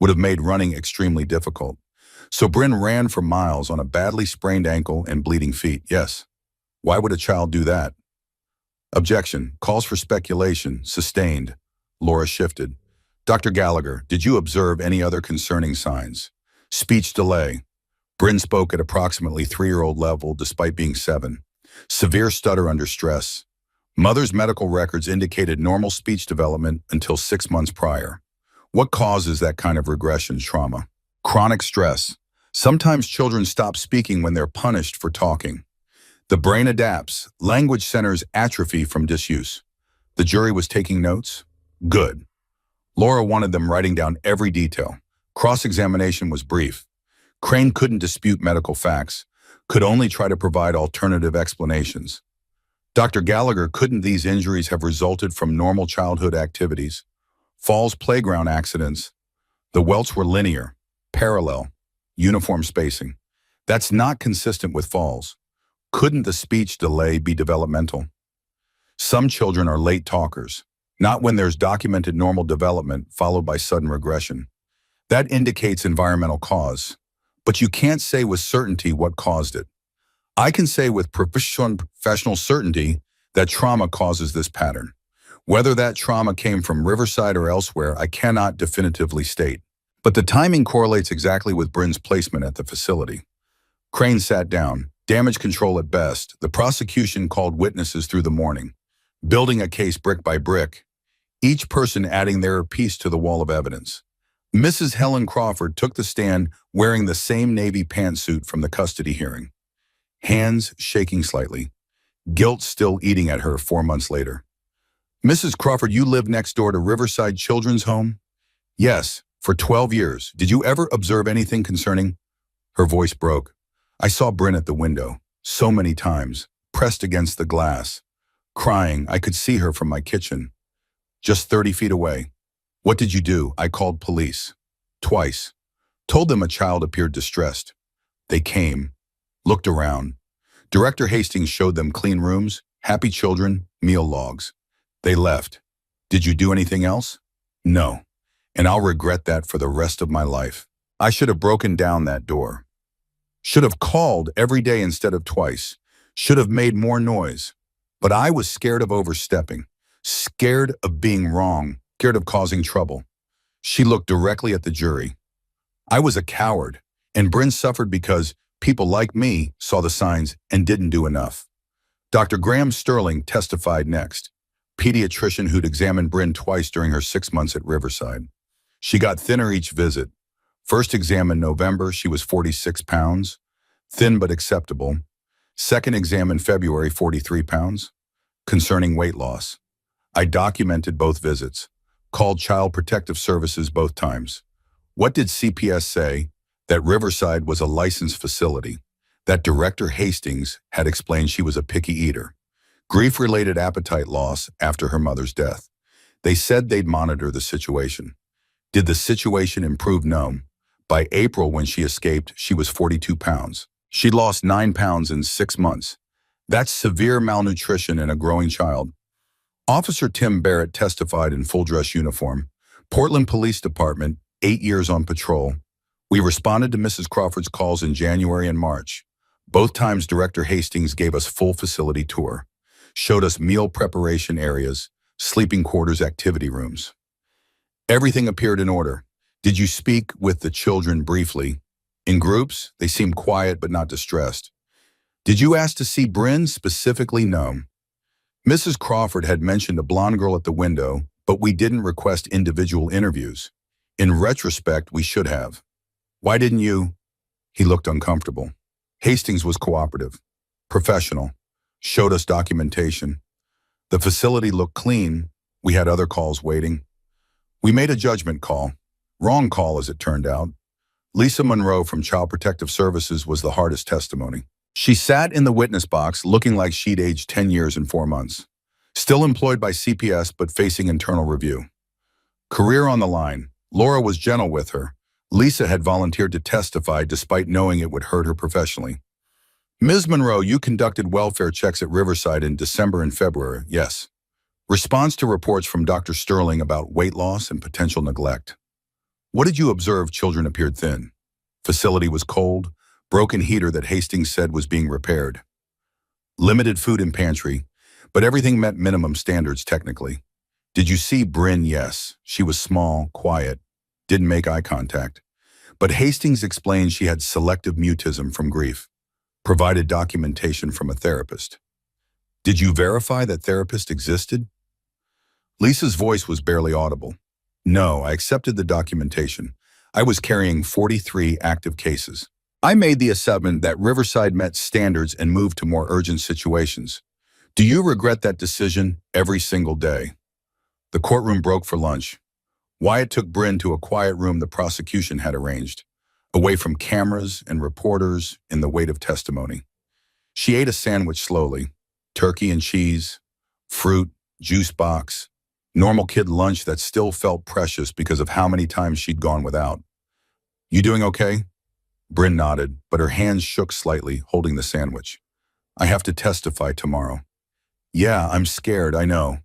would have made running extremely difficult. So Bryn ran for miles on a badly sprained ankle and bleeding feet. Yes. Why would a child do that? Objection. Calls for speculation. Sustained. Laura shifted. Dr. Gallagher, did you observe any other concerning signs? Speech delay. Bryn spoke at approximately 3-year-old level despite being 7. Severe stutter under stress. Mother's medical records indicated normal speech development until 6 months prior. What causes that kind of regression trauma? Chronic stress. Sometimes children stop speaking when they're punished for talking. The brain adapts. Language centers atrophy from disuse. The jury was taking notes? Good. Laura wanted them writing down every detail. Cross-examination was brief. Crane couldn't dispute medical facts, could only try to provide alternative explanations. Dr. Gallagher, couldn't these injuries have resulted from normal childhood activities? Falls, playground accidents. The welts were linear, parallel, uniform spacing. That's not consistent with falls. Couldn't the speech delay be developmental? Some children are late talkers, not when there's documented normal development followed by sudden regression. That indicates environmental cause, but you can't say with certainty what caused it. I can say with professional certainty that trauma causes this pattern. Whether that trauma came from Riverside or elsewhere, I cannot definitively state. But the timing correlates exactly with Bryn's placement at the facility. Crane sat down. Damage control at best. The prosecution called witnesses through the morning, building a case brick by brick, each person adding their piece to the wall of evidence. Mrs. Helen Crawford took the stand wearing the same navy pantsuit from the custody hearing. Hands shaking slightly. Guilt still eating at her 4 months later. Mrs. Crawford, you live next door to Riverside Children's Home? Yes, for 12 years. Did you ever observe anything concerning? Her voice broke. I saw Bryn at the window, so many times, pressed against the glass. Crying, I could see her from my kitchen. Just 30 feet away. What did you do? I called police. Twice. Told them a child appeared distressed. They came, looked around. Director Hastings showed them clean rooms, happy children, meal logs. They left. Did you do anything else? No. And I'll regret that for the rest of my life. I should have broken down that door. Should have called every day instead of twice. Should have made more noise. But I was scared of overstepping, scared of being wrong, scared of causing trouble. She looked directly at the jury. I was a coward, and Bryn suffered because people like me saw the signs and didn't do enough. Dr. Graham Sterling testified next, pediatrician who'd examined Bryn twice during her 6 months at Riverside. She got thinner each visit. First exam in November, she was 46 pounds, thin but acceptable. Second exam in February, 43 pounds. Concerning weight loss. I documented both visits, called Child Protective Services both times. What did CPS say? That Riverside was a licensed facility. That Director Hastings had explained she was a picky eater. Grief-related appetite loss after her mother's death. They said they'd monitor the situation. Did the situation improve? No. By April, when she escaped, she was 42 pounds. She lost 9 pounds in 6 months. That's severe malnutrition in a growing child. Officer Tim Barrett testified in full dress uniform. Portland Police Department, 8 years on patrol. We responded to Mrs. Crawford's calls in January and March. Both times Director Hastings gave us full facility tour, showed us meal preparation areas, sleeping quarters, activity rooms. Everything appeared in order. Did you speak with the children briefly? In groups, they seemed quiet but not distressed. Did you ask to see Bryn specifically? No. Mrs. Crawford had mentioned a blonde girl at the window, but we didn't request individual interviews. In retrospect, we should have. Why didn't you? He looked uncomfortable. Hastings was cooperative, professional, showed us documentation. The facility looked clean. We had other calls waiting. We made a judgment call. Wrong call, as it turned out. Lisa Monroe from Child Protective Services was the hardest testimony. She sat in the witness box looking like she'd aged 10 years and 4 months. Still employed by CPS but facing internal review. Career on the line. Laura was gentle with her. Lisa had volunteered to testify despite knowing it would hurt her professionally. Ms. Monroe, you conducted welfare checks at Riverside in December and February, yes. Response to reports from Dr. Sterling about weight loss and potential neglect. What did you observe? Children appeared thin. Facility was cold. Broken heater that Hastings said was being repaired. Limited food in pantry, but everything met minimum standards technically. Did you see Bryn? Yes. She was small, quiet, didn't make eye contact. But Hastings explained she had selective mutism from grief. Provided documentation from a therapist. Did you verify that therapist existed? Lisa's voice was barely audible. No, I accepted the documentation. I was carrying 43 active cases. I made the assessment that Riverside met standards and moved to more urgent situations. Do you regret that decision? Every single day. The courtroom broke for lunch. Wyatt took Bryn to a quiet room the prosecution had arranged, away from cameras and reporters in the weight of testimony. She ate a sandwich slowly, turkey and cheese, fruit, juice box, normal kid lunch that still felt precious because of how many times she'd gone without. You doing okay? Bryn nodded, but her hands shook slightly, holding the sandwich. I have to testify tomorrow. Yeah, I'm scared, I know.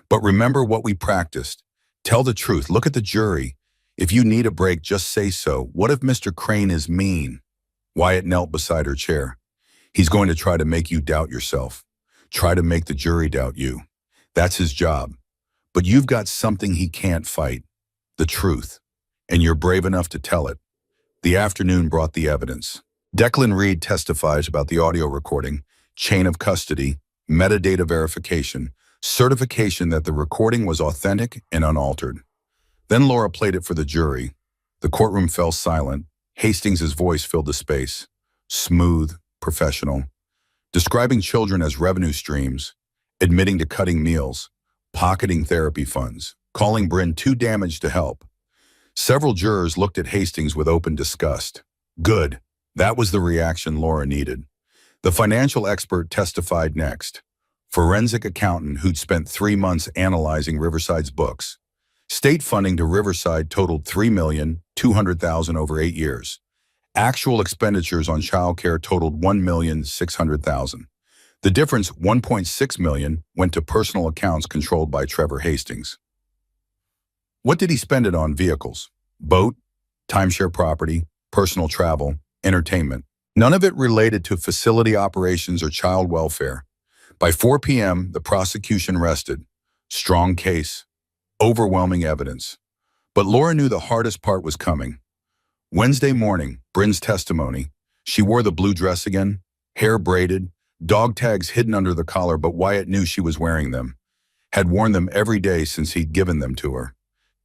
But remember what we practiced. Tell the truth, look at the jury. If you need a break, just say so. What if Mr. Crane is mean? Wyatt knelt beside her chair. He's going to try to make you doubt yourself. Try to make the jury doubt you. That's his job. But you've got something he can't fight. The truth. And you're brave enough to tell it. The afternoon brought the evidence. Declan Reed testifies about the audio recording, chain of custody, metadata verification, certification that the recording was authentic and unaltered. Then Laura played it for the jury. The courtroom fell silent. Hastings' voice filled the space. Smooth, professional. Describing children as revenue streams, admitting to cutting meals, pocketing therapy funds, calling Bryn too damaged to help. Several jurors looked at Hastings with open disgust. Good. That was the reaction Laura needed. The financial expert testified next. Forensic accountant who'd spent 3 months analyzing Riverside's books. State funding to Riverside totaled $3,200,000 over 8 years. Actual expenditures on child care totaled $1,600,000. The difference, $1.6 million, went to personal accounts controlled by Trevor Hastings. What did he spend it on? Vehicles, boat, timeshare property, personal travel, entertainment. None of it related to facility operations or child welfare. By 4 p.m., the prosecution rested. Strong case, overwhelming evidence. But Laura knew the hardest part was coming. Wednesday morning, Bryn's testimony. She wore the blue dress again, hair braided, dog tags hidden under the collar, but Wyatt knew she was wearing them. Had worn them every day since he'd given them to her.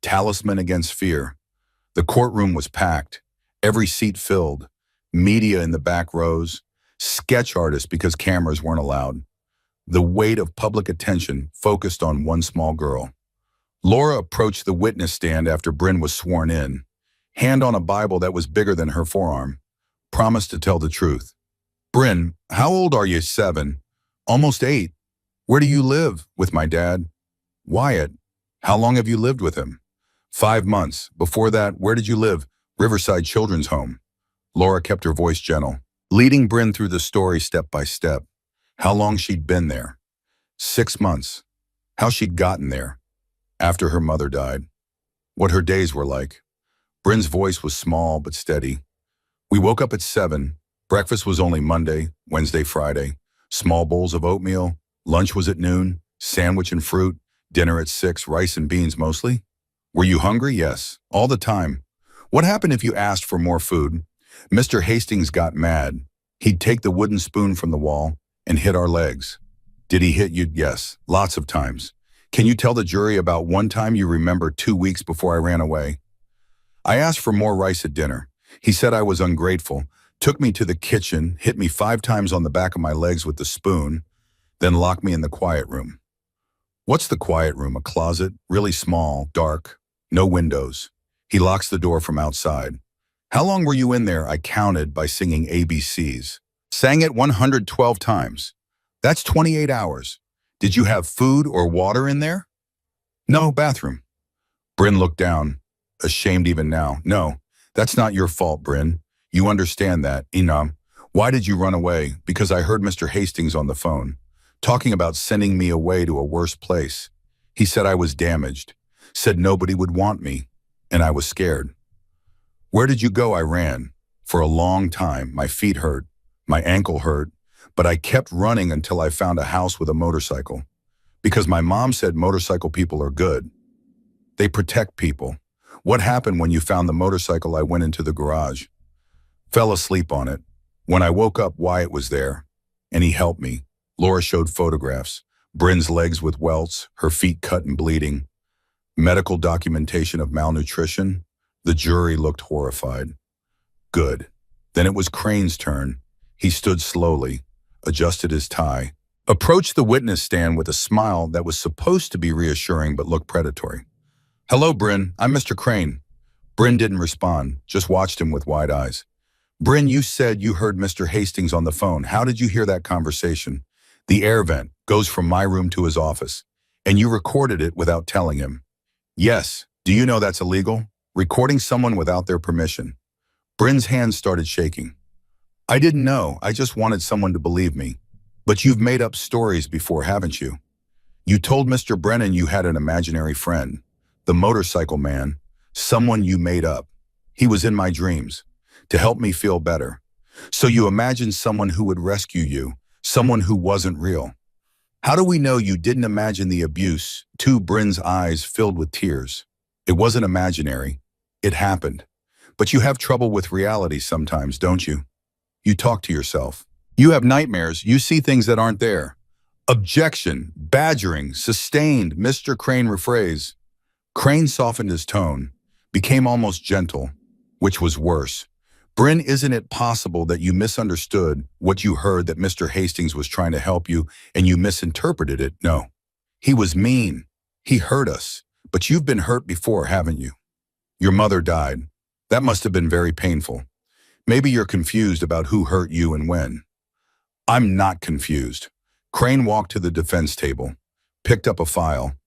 Talisman against fear. The courtroom was packed, every seat filled, media in the back rows, sketch artists because cameras weren't allowed. The weight of public attention focused on one small girl. Laura approached the witness stand after Bryn was sworn in, hand on a Bible that was bigger than her forearm, promised to tell the truth. Bryn, how old are you? 7. Almost 8. Where do you live? With my dad. Wyatt, how long have you lived with him? 5 months. Before that, where did you live? Riverside Children's Home. Laura kept her voice gentle, leading Bryn through the story step by step. How long she'd been there. 6 months. How she'd gotten there. After her mother died. What her days were like. Bryn's voice was small but steady. We woke up at 7. Breakfast was only Monday, Wednesday, Friday. Small bowls of oatmeal. Lunch was at noon. Sandwich and fruit. Dinner at 6, rice and beans mostly. Were you hungry? Yes, all the time. What happened if you asked for more food? Mr. Hastings got mad. He'd take the wooden spoon from the wall and hit our legs. Did he hit you? Yes, lots of times. Can you tell the jury about one time you remember 2 weeks before I ran away? I asked for more rice at dinner. He said I was ungrateful, took me to the kitchen, hit me 5 times on the back of my legs with the spoon, then locked me in the quiet room. What's the quiet room? A closet, really small, dark, no windows. He locks the door from outside. How long were you in there? I counted by singing ABCs. Sang it 112 times. That's 28 hours. Did you have food or water in there? No, bathroom. Bryn looked down, ashamed even now. No, that's not your fault, Bryn. You understand that, Enam. Why did you run away? Because I heard Mr. Hastings on the phone, talking about sending me away to a worse place. He said I was damaged, said nobody would want me, and I was scared. Where did you go? I ran. For a long time, my feet hurt, my ankle hurt, but I kept running until I found a house with a motorcycle. Because my mom said motorcycle people are good. They protect people. What happened when you found the motorcycle? I went into the garage. Fell asleep on it. When I woke up, Wyatt was there, and he helped me. Laura showed photographs. Bryn's legs with welts, her feet cut and bleeding. Medical documentation of malnutrition. The jury looked horrified. Good. Then it was Crane's turn. He stood slowly, adjusted his tie, approached the witness stand with a smile that was supposed to be reassuring but looked predatory. Hello, Bryn. I'm Mr. Crane. Bryn didn't respond, just watched him with wide eyes. Bryn, you said you heard Mr. Hastings on the phone. How did you hear that conversation? The air vent goes from my room to his office, and you recorded it without telling him. Yes. Do you know that's illegal? Recording someone without their permission. Bryn's hands started shaking. I didn't know. I just wanted someone to believe me. But you've made up stories before, haven't you? You told Mr. Brennan you had an imaginary friend, the motorcycle man, someone you made up. He was in my dreams, to help me feel better. So you imagined someone who would rescue you, someone who wasn't real. How do we know you didn't imagine the abuse? Bryn's eyes filled with tears. It wasn't imaginary. It happened. But you have trouble with reality sometimes, don't you? You talk to yourself. You have nightmares. You see things that aren't there. Objection, badgering, sustained, Mr. Crane rephrase. Crane softened his tone, became almost gentle, which was worse. Bryn, isn't it possible that you misunderstood what you heard, that Mr. Hastings was trying to help you and you misinterpreted it? No. He was mean. He hurt us. But you've been hurt before, haven't you? Your mother died. That must have been very painful. Maybe you're confused about who hurt you and when. I'm not confused. Crane walked to the defense table, picked up a file.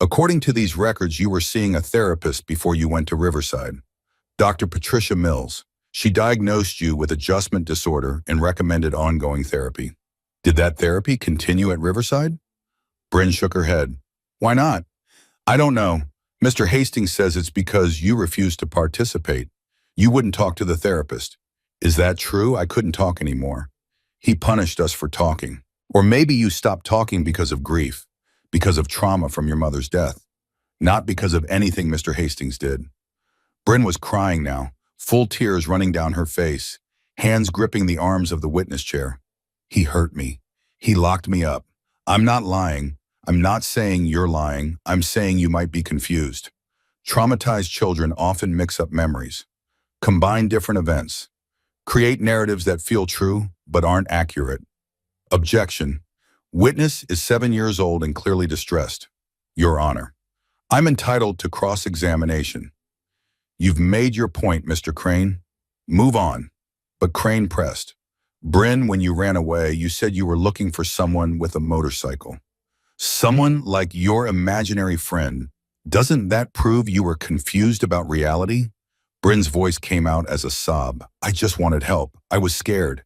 According to these records, you were seeing a therapist before you went to Riverside. Dr. Patricia Mills. She diagnosed you with adjustment disorder and recommended ongoing therapy. Did that therapy continue at Riverside? Bryn shook her head. Why not? I don't know. Mr. Hastings says it's because you refused to participate. You wouldn't talk to the therapist. Is that true? I couldn't talk anymore. He punished us for talking. Or maybe you stopped talking because of grief, because of trauma from your mother's death, not because of anything Mr. Hastings did. Bryn was crying now, full tears running down her face, hands gripping the arms of the witness chair. He hurt me. He locked me up. I'm not lying. I'm not saying you're lying. I'm saying you might be confused. Traumatized children often mix up memories, combine different events, create narratives that feel true but aren't accurate. Objection. Witness is 7 years old and clearly distressed. Your Honor, I'm entitled to cross-examination. You've made your point, Mr. Crane. Move on. But Crane pressed. Bryn, when you ran away, you said you were looking for someone with a motorcycle. Someone like your imaginary friend. Doesn't that prove you were confused about reality? Bryn's voice came out as a sob. I just wanted help. I was scared.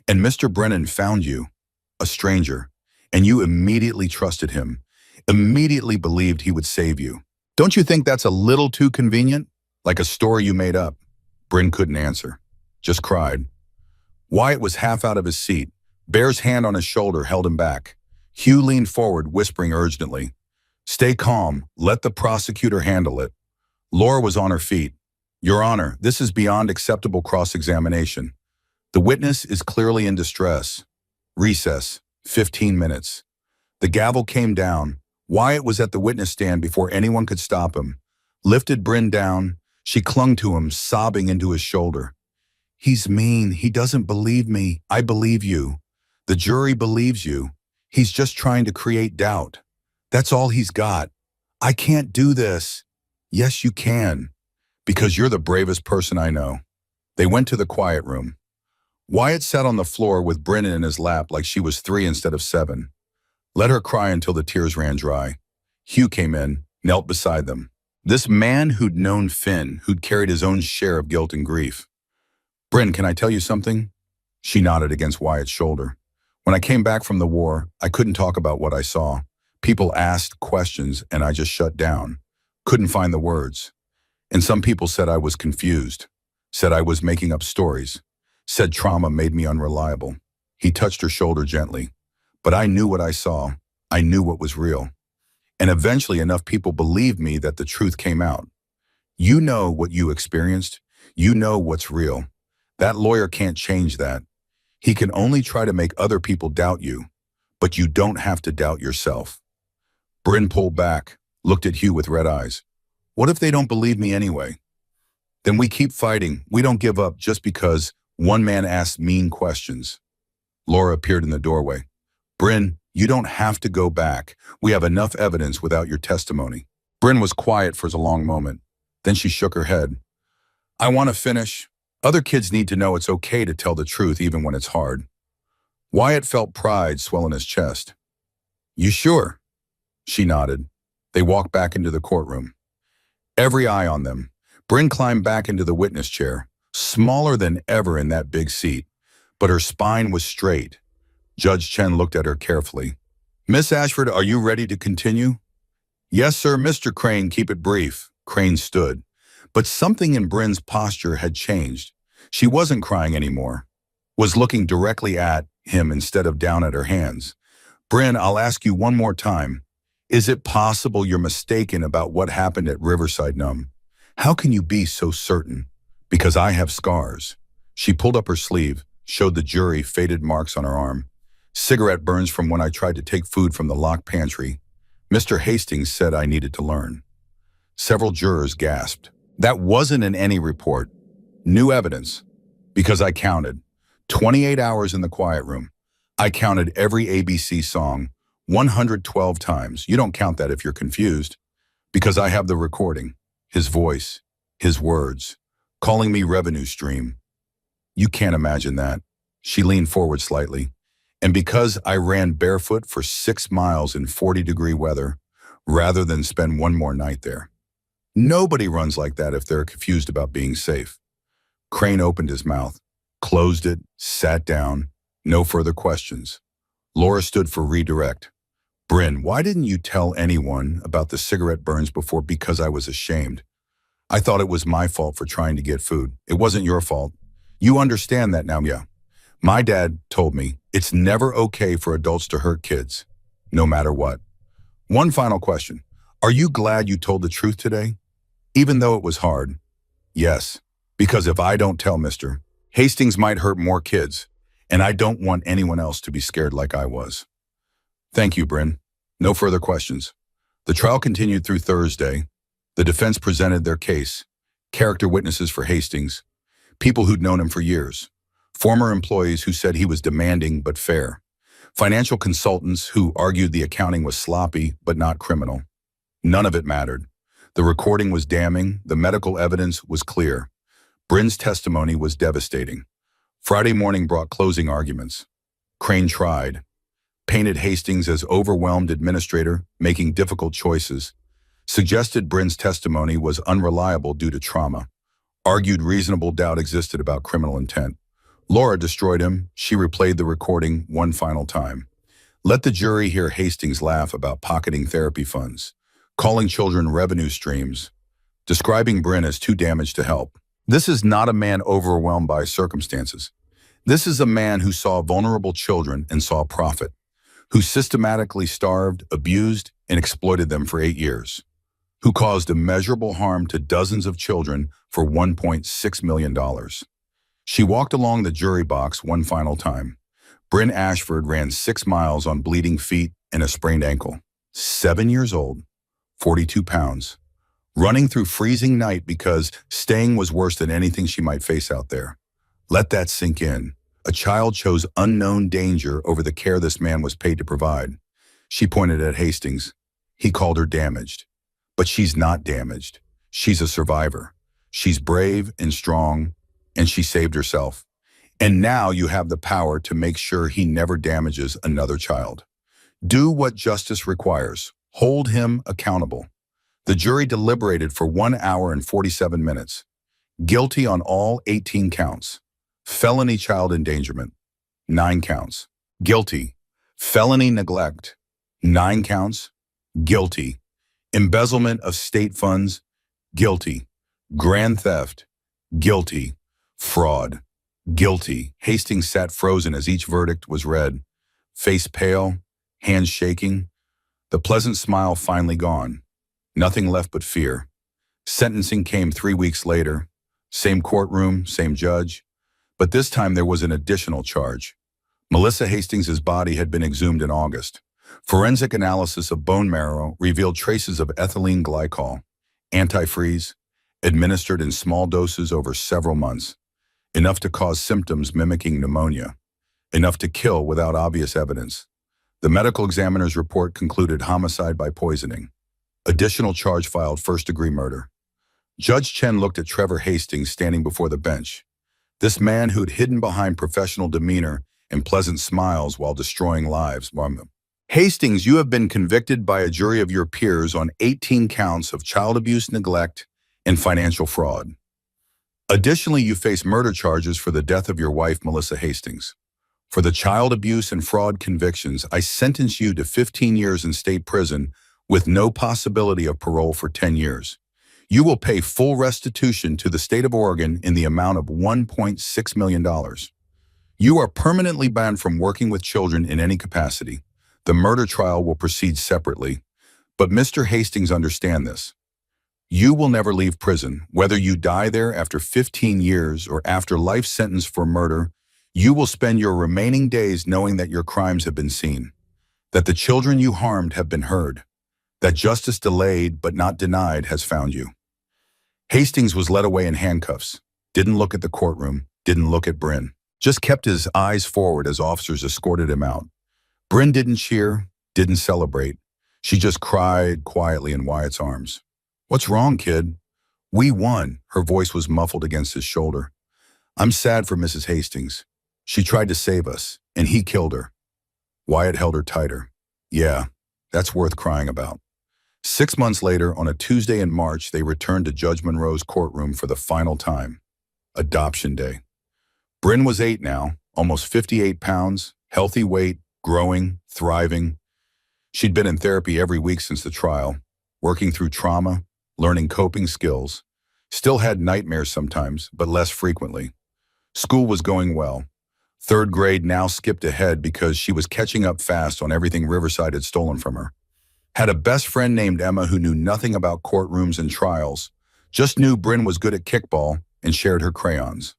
And Mr. Brennan found you, a stranger, and you immediately trusted him, immediately believed he would save you. Don't you think that's a little too convenient? Like a story you made up? Bryn couldn't answer, just cried. Wyatt was half out of his seat. Bear's hand on his shoulder held him back. Hugh leaned forward, whispering urgently, "Stay calm. Let the prosecutor handle it." Laura was on her feet. "Your Honor, this is beyond acceptable cross-examination. The witness is clearly in distress." Recess, 15 minutes. The gavel came down. Wyatt was at the witness stand before anyone could stop him. Lifted Bryn down. She clung to him, sobbing into his shoulder. "He's mean. He doesn't believe me. I believe you. The jury believes you. He's just trying to create doubt. That's all he's got. I can't do this." "Yes, you can, because you're the bravest person I know." They went to the quiet room. Wyatt sat on the floor with Bryn in his lap like she was 3 instead of 7. Let her cry until the tears ran dry. Hugh came in, knelt beside them. This man who'd known Finn, who'd carried his own share of guilt and grief. "Bryn, can I tell you something?" She nodded against Wyatt's shoulder. "When I came back from the war, I couldn't talk about what I saw. People asked questions and I just shut down. Couldn't find the words. And some people said I was confused, said I was making up stories, said trauma made me unreliable." He touched her shoulder gently. "But I knew what I saw. I knew what was real. And eventually enough people believed me that the truth came out. You know what you experienced. You know what's real. That lawyer can't change that. He can only try to make other people doubt you. But you don't have to doubt yourself." Bryn pulled back, looked at Hugh with red eyes. "What if they don't believe me anyway?" "Then we keep fighting. We don't give up just because one man asked mean questions." Laura appeared in the doorway. "Bryn, you don't have to go back. We have enough evidence without your testimony." Bryn was quiet for a long moment. Then she shook her head. "I want to finish. Other kids need to know it's okay to tell the truth even when it's hard." Wyatt felt pride swell in his chest. "You sure?" She nodded. They walked back into the courtroom. Every eye on them. Bryn climbed back into the witness chair, smaller than ever in that big seat, but her spine was straight. Judge Chen looked at her carefully. "Miss Ashford, are you ready to continue?" "Yes, sir, Mr. Crane, keep it brief." Crane stood. But something in Bryn's posture had changed. She wasn't crying anymore, was looking directly at him instead of down at her hands. "Bryn, I'll ask you one more time. Is it possible you're mistaken about what happened at Riverside Numb? How can you be so certain?" "Because I have scars." She pulled up her sleeve, showed the jury faded marks on her arm. "Cigarette burns from when I tried to take food from the locked pantry. Mr. Hastings said I needed to learn." Several jurors gasped. "That wasn't in any report. New evidence." "Because I counted. 28 hours in the quiet room. I counted every ABC song 112 times. You don't count that if you're confused." "Because I have the recording. His voice, his words, calling me revenue stream." "You can't imagine that." She leaned forward slightly. "And because I ran barefoot for 6 miles in 40-degree weather, rather than spend one more night there." Nobody runs like that if they're confused about being safe. Crane opened his mouth, closed it, sat down. No further questions. Laura stood for redirect. "Bryn, why didn't you tell anyone about the cigarette burns before?" "Because I was ashamed. I thought it was my fault for trying to get food. It wasn't your fault. You understand that now, yeah. My dad told me it's never okay for adults to hurt kids, no matter what." "One final question. Are you glad you told the truth today? Even though it was hard?" "Yes, because if I don't tell Mr. Hastings might hurt more kids, and I don't want anyone else to be scared like I was." "Thank you, Bryn. No further questions." The trial continued through Thursday. The defense presented their case. Character witnesses for Hastings, people who'd known him for years. Former employees who said he was demanding but fair. Financial consultants who argued the accounting was sloppy but not criminal. None of it mattered. The recording was damning. The medical evidence was clear. Bryn's testimony was devastating. Friday morning brought closing arguments. Crane tried. Painted Hastings as overwhelmed administrator, making difficult choices. Suggested Bryn's testimony was unreliable due to trauma. Argued reasonable doubt existed about criminal intent. Laura destroyed him. She replayed the recording one final time. Let the jury hear Hastings laugh about pocketing therapy funds, calling children revenue streams, describing Bryn as too damaged to help. This is not a man overwhelmed by circumstances. This is a man who saw vulnerable children and saw profit, who systematically starved, abused, and exploited them for 8 years, who caused immeasurable harm to dozens of children for $1.6 million. She walked along the jury box one final time. Bryn Ashford ran 6 miles on bleeding feet and a sprained ankle. 7 years old, 42 pounds, running through freezing night because staying was worse than anything she might face out there. Let that sink in. A child chose unknown danger over the care this man was paid to provide. She pointed at Hastings. He called her damaged. But she's not damaged. She's a survivor. She's brave and strong, and she saved herself. And now you have the power to make sure he never damages another child. Do what justice requires. Hold him accountable. The jury deliberated for 1 hour and 47 minutes. Guilty on all 18 counts. Felony child endangerment, 9 counts. Guilty. Felony neglect, 9 counts. Guilty. Embezzlement of state funds, guilty. Grand theft, guilty. Fraud, guilty. Hastings sat frozen as each verdict was read, face pale, hands shaking, the pleasant smile finally gone. Nothing left but fear. Sentencing came 3 weeks later. Same courtroom, same judge. But this time there was an additional charge. Melissa Hastings' body had been exhumed in August. Forensic analysis of bone marrow revealed traces of ethylene glycol, antifreeze, administered in small doses over several months, enough to cause symptoms mimicking pneumonia, enough to kill without obvious evidence. The medical examiner's report concluded homicide by poisoning. Additional charge filed first-degree murder. Judge Chen looked at Trevor Hastings standing before the bench. This man who'd hidden behind professional demeanor and pleasant smiles while destroying lives. Hastings, you have been convicted by a jury of your peers on 18 counts of child abuse, neglect, and financial fraud. Additionally, you face murder charges for the death of your wife, Melissa Hastings. For the child abuse and fraud convictions, I sentence you to 15 years in state prison with no possibility of parole for 10 years. You will pay full restitution to the state of Oregon in the amount of $1.6 million. You are permanently banned from working with children in any capacity. The murder trial will proceed separately. But Mr. Hastings, understand this. You will never leave prison. Whether you die there after 15 years or after life sentence for murder, you will spend your remaining days knowing that your crimes have been seen, that the children you harmed have been heard, that justice delayed but not denied has found you. Hastings was led away in handcuffs, didn't look at the courtroom, didn't look at Bryn, just kept his eyes forward as officers escorted him out. Bryn didn't cheer, didn't celebrate. She just cried quietly in Wyatt's arms. "What's wrong, kid?" "We won." Her voice was muffled against his shoulder. "I'm sad for Mrs. Hastings. She tried to save us, and he killed her." Wyatt held her tighter. "Yeah, that's worth crying about." 6 months later, on a Tuesday in March, they returned to Judge Monroe's courtroom for the final time. Adoption day. Bryn was 8 now, almost 58 pounds, healthy weight, growing, thriving. She'd been in therapy every week since the trial, working through trauma, learning coping skills. Still had nightmares sometimes, but less frequently. School was going well. 3rd grade now skipped ahead because she was catching up fast on everything Riverside had stolen from her. Had a best friend named Emma who knew nothing about courtrooms and trials, just knew Bryn was good at kickball and shared her crayons.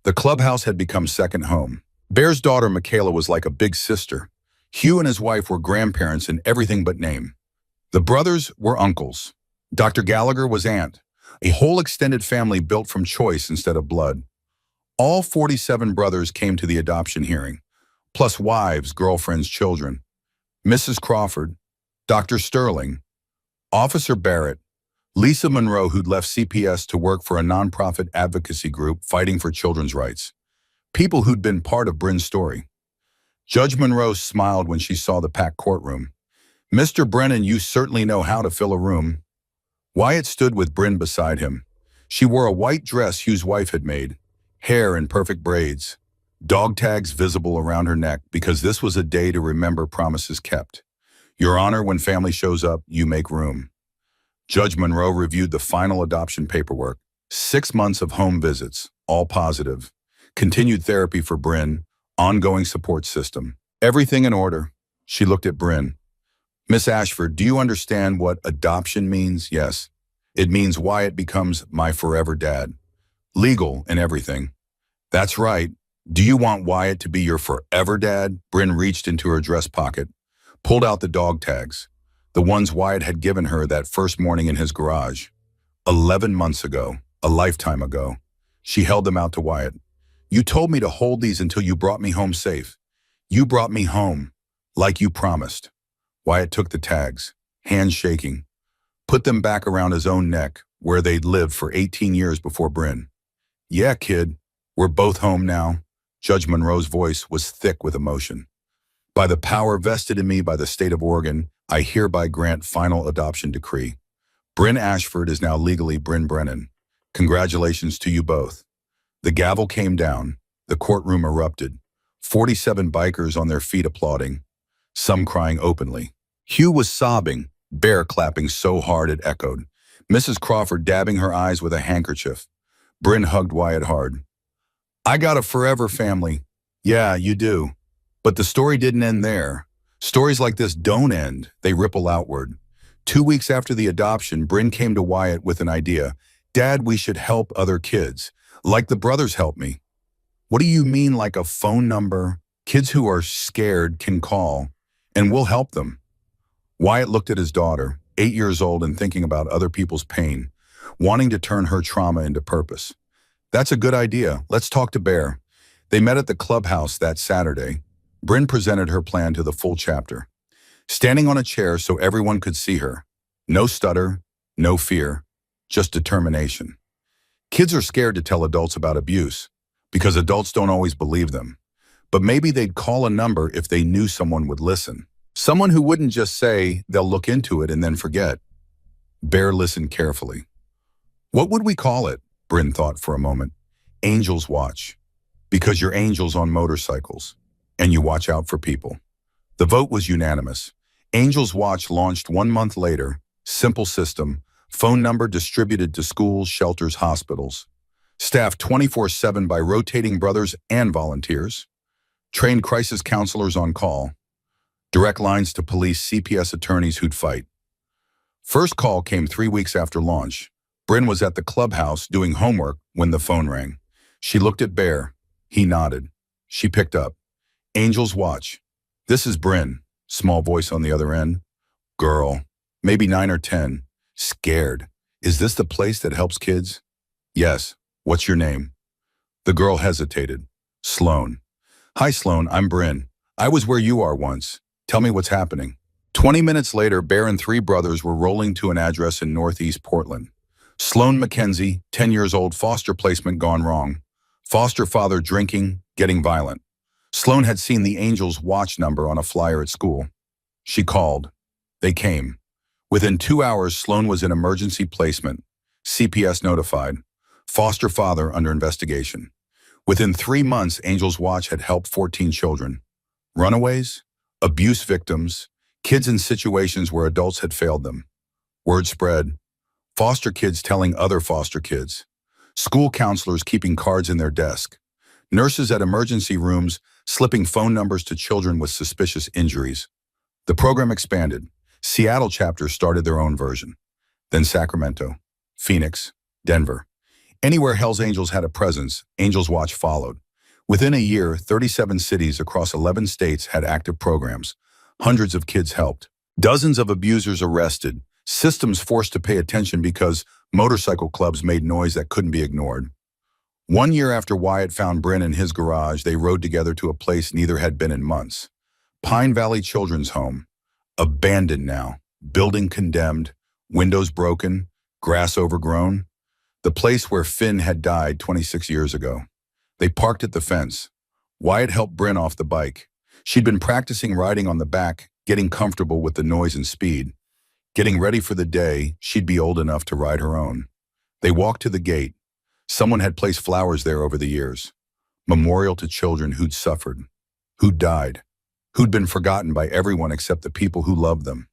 The clubhouse had become second home. Bear's daughter, Michaela, was like a big sister. Hugh and his wife were grandparents in everything but name. The brothers were uncles. Dr. Gallagher was aunt, a whole extended family built from choice instead of blood. All 47 brothers came to the adoption hearing, plus wives, girlfriends, children. Mrs. Crawford, Dr. Sterling, Officer Barrett, Lisa Monroe, who'd left CPS to work for a nonprofit advocacy group fighting for children's rights. People who'd been part of Bryn's story. Judge Monroe smiled when she saw the packed courtroom. "Mr. Brennan, you certainly know how to fill a room." Wyatt stood with Bryn beside him. She wore a white dress Hugh's wife had made, hair in perfect braids, dog tags visible around her neck because this was a day to remember promises kept. "Your Honor, when family shows up, you make room." Judge Monroe reviewed the final adoption paperwork. 6 months of home visits, all positive. continued therapy for Bryn, ongoing support system. Everything in order. She looked at Bryn. Miss Ashford, do you understand what adoption means? Yes. It means Wyatt becomes my forever dad. Legal and everything. That's right. Do you want Wyatt to be your forever dad? Bryn reached into her dress pocket, pulled out the dog tags, the ones Wyatt had given her that first morning in his garage. 11 months ago, a lifetime ago. She held them out to Wyatt. You told me to hold these until you brought me home safe. You brought me home, like you promised. Wyatt took the tags, hands shaking, put them back around his own neck, where they'd lived for 18 years before Bryn. Yeah, kid, we're both home now. Judge Monroe's voice was thick with emotion. By the power vested in me by the state of Oregon, I hereby grant final adoption decree. Bryn Ashford is now legally Bryn Brennan. Congratulations to you both. The gavel came down. The courtroom erupted. 47 bikers on their feet applauding, some crying openly. Hugh was sobbing, Bear clapping so hard it echoed. Mrs. Crawford dabbing her eyes with a handkerchief. Bryn hugged Wyatt hard. I got a forever family. Yeah, you do. But the story didn't end there. Stories like this don't end, they ripple outward. 2 weeks after the adoption, Bryn came to Wyatt with an idea. Dad, we should help other kids, like the brothers helped me. What do you mean, like a phone number? Kids who are scared can call, and we'll help them. Wyatt looked at his daughter, 8 years old and thinking about other people's pain, wanting to turn her trauma into purpose. That's a good idea. Let's talk to Bear. They met at the clubhouse that Saturday. Bryn presented her plan to the full chapter. Standing on a chair so everyone could see her. No stutter, no fear, just determination. Kids are scared to tell adults about abuse because adults don't always believe them. But maybe they'd call a number if they knew someone would listen. Someone who wouldn't just say they'll look into it and then forget. Bear listened carefully. What would we call it? Bryn thought for a moment. Angels Watch. Because you're angels on motorcycles, and you watch out for people. The vote was unanimous. Angels Watch launched 1 month later. Simple system. Phone number distributed to schools, shelters, hospitals. Staffed 24/7 by rotating brothers and volunteers. Trained crisis counselors on call. Direct lines to police, CPS attorneys who'd fight. First call came 3 weeks after launch. Bryn was at the clubhouse doing homework when the phone rang. She looked at Bear. He nodded. She picked up. Angels Watch. This is Bryn. Small voice on the other end. Girl. Maybe 9 or 10. Scared. Is this the place that helps kids? Yes. What's your name? The girl hesitated. Sloan. Hi, Sloan. I'm Bryn. I was where you are once. Tell me what's happening. 20 minutes later, Bear and 3 brothers were rolling to an address in Northeast Portland. Sloan McKenzie, 10 years old, foster placement gone wrong. Foster father drinking, getting violent. Sloan had seen the Angels Watch number on a flyer at school. She called. They came. Within 2 hours, Sloan was in emergency placement. CPS notified. Foster father under investigation. Within 3 months, Angels Watch had helped 14 children. Runaways, abuse victims, kids in situations where adults had failed them. Word spread. Foster kids telling other foster kids. School counselors keeping cards in their desk. Nurses at emergency rooms slipping phone numbers to children with suspicious injuries. The program expanded. Seattle chapters started their own version. Then Sacramento, Phoenix, Denver. Anywhere Hell's Angels had a presence, Angels Watch followed. Within a year, 37 cities across 11 states had active programs. Hundreds of kids helped. Dozens of abusers arrested. Systems forced to pay attention because motorcycle clubs made noise that couldn't be ignored. 1 year after Wyatt found Bryn in his garage, they rode together to a place neither had been in months. Pine Valley Children's Home. Abandoned now. Building condemned. Windows broken. Grass overgrown. The place where Finn had died 26 years ago. They parked at the fence. Wyatt helped Bryn off the bike. She'd been practicing riding on the back, getting comfortable with the noise and speed. Getting ready for the day, she'd be old enough to ride her own. They walked to the gate. Someone had placed flowers there over the years. Memorial to children who'd suffered, who'd died, who'd been forgotten by everyone except the people who loved them.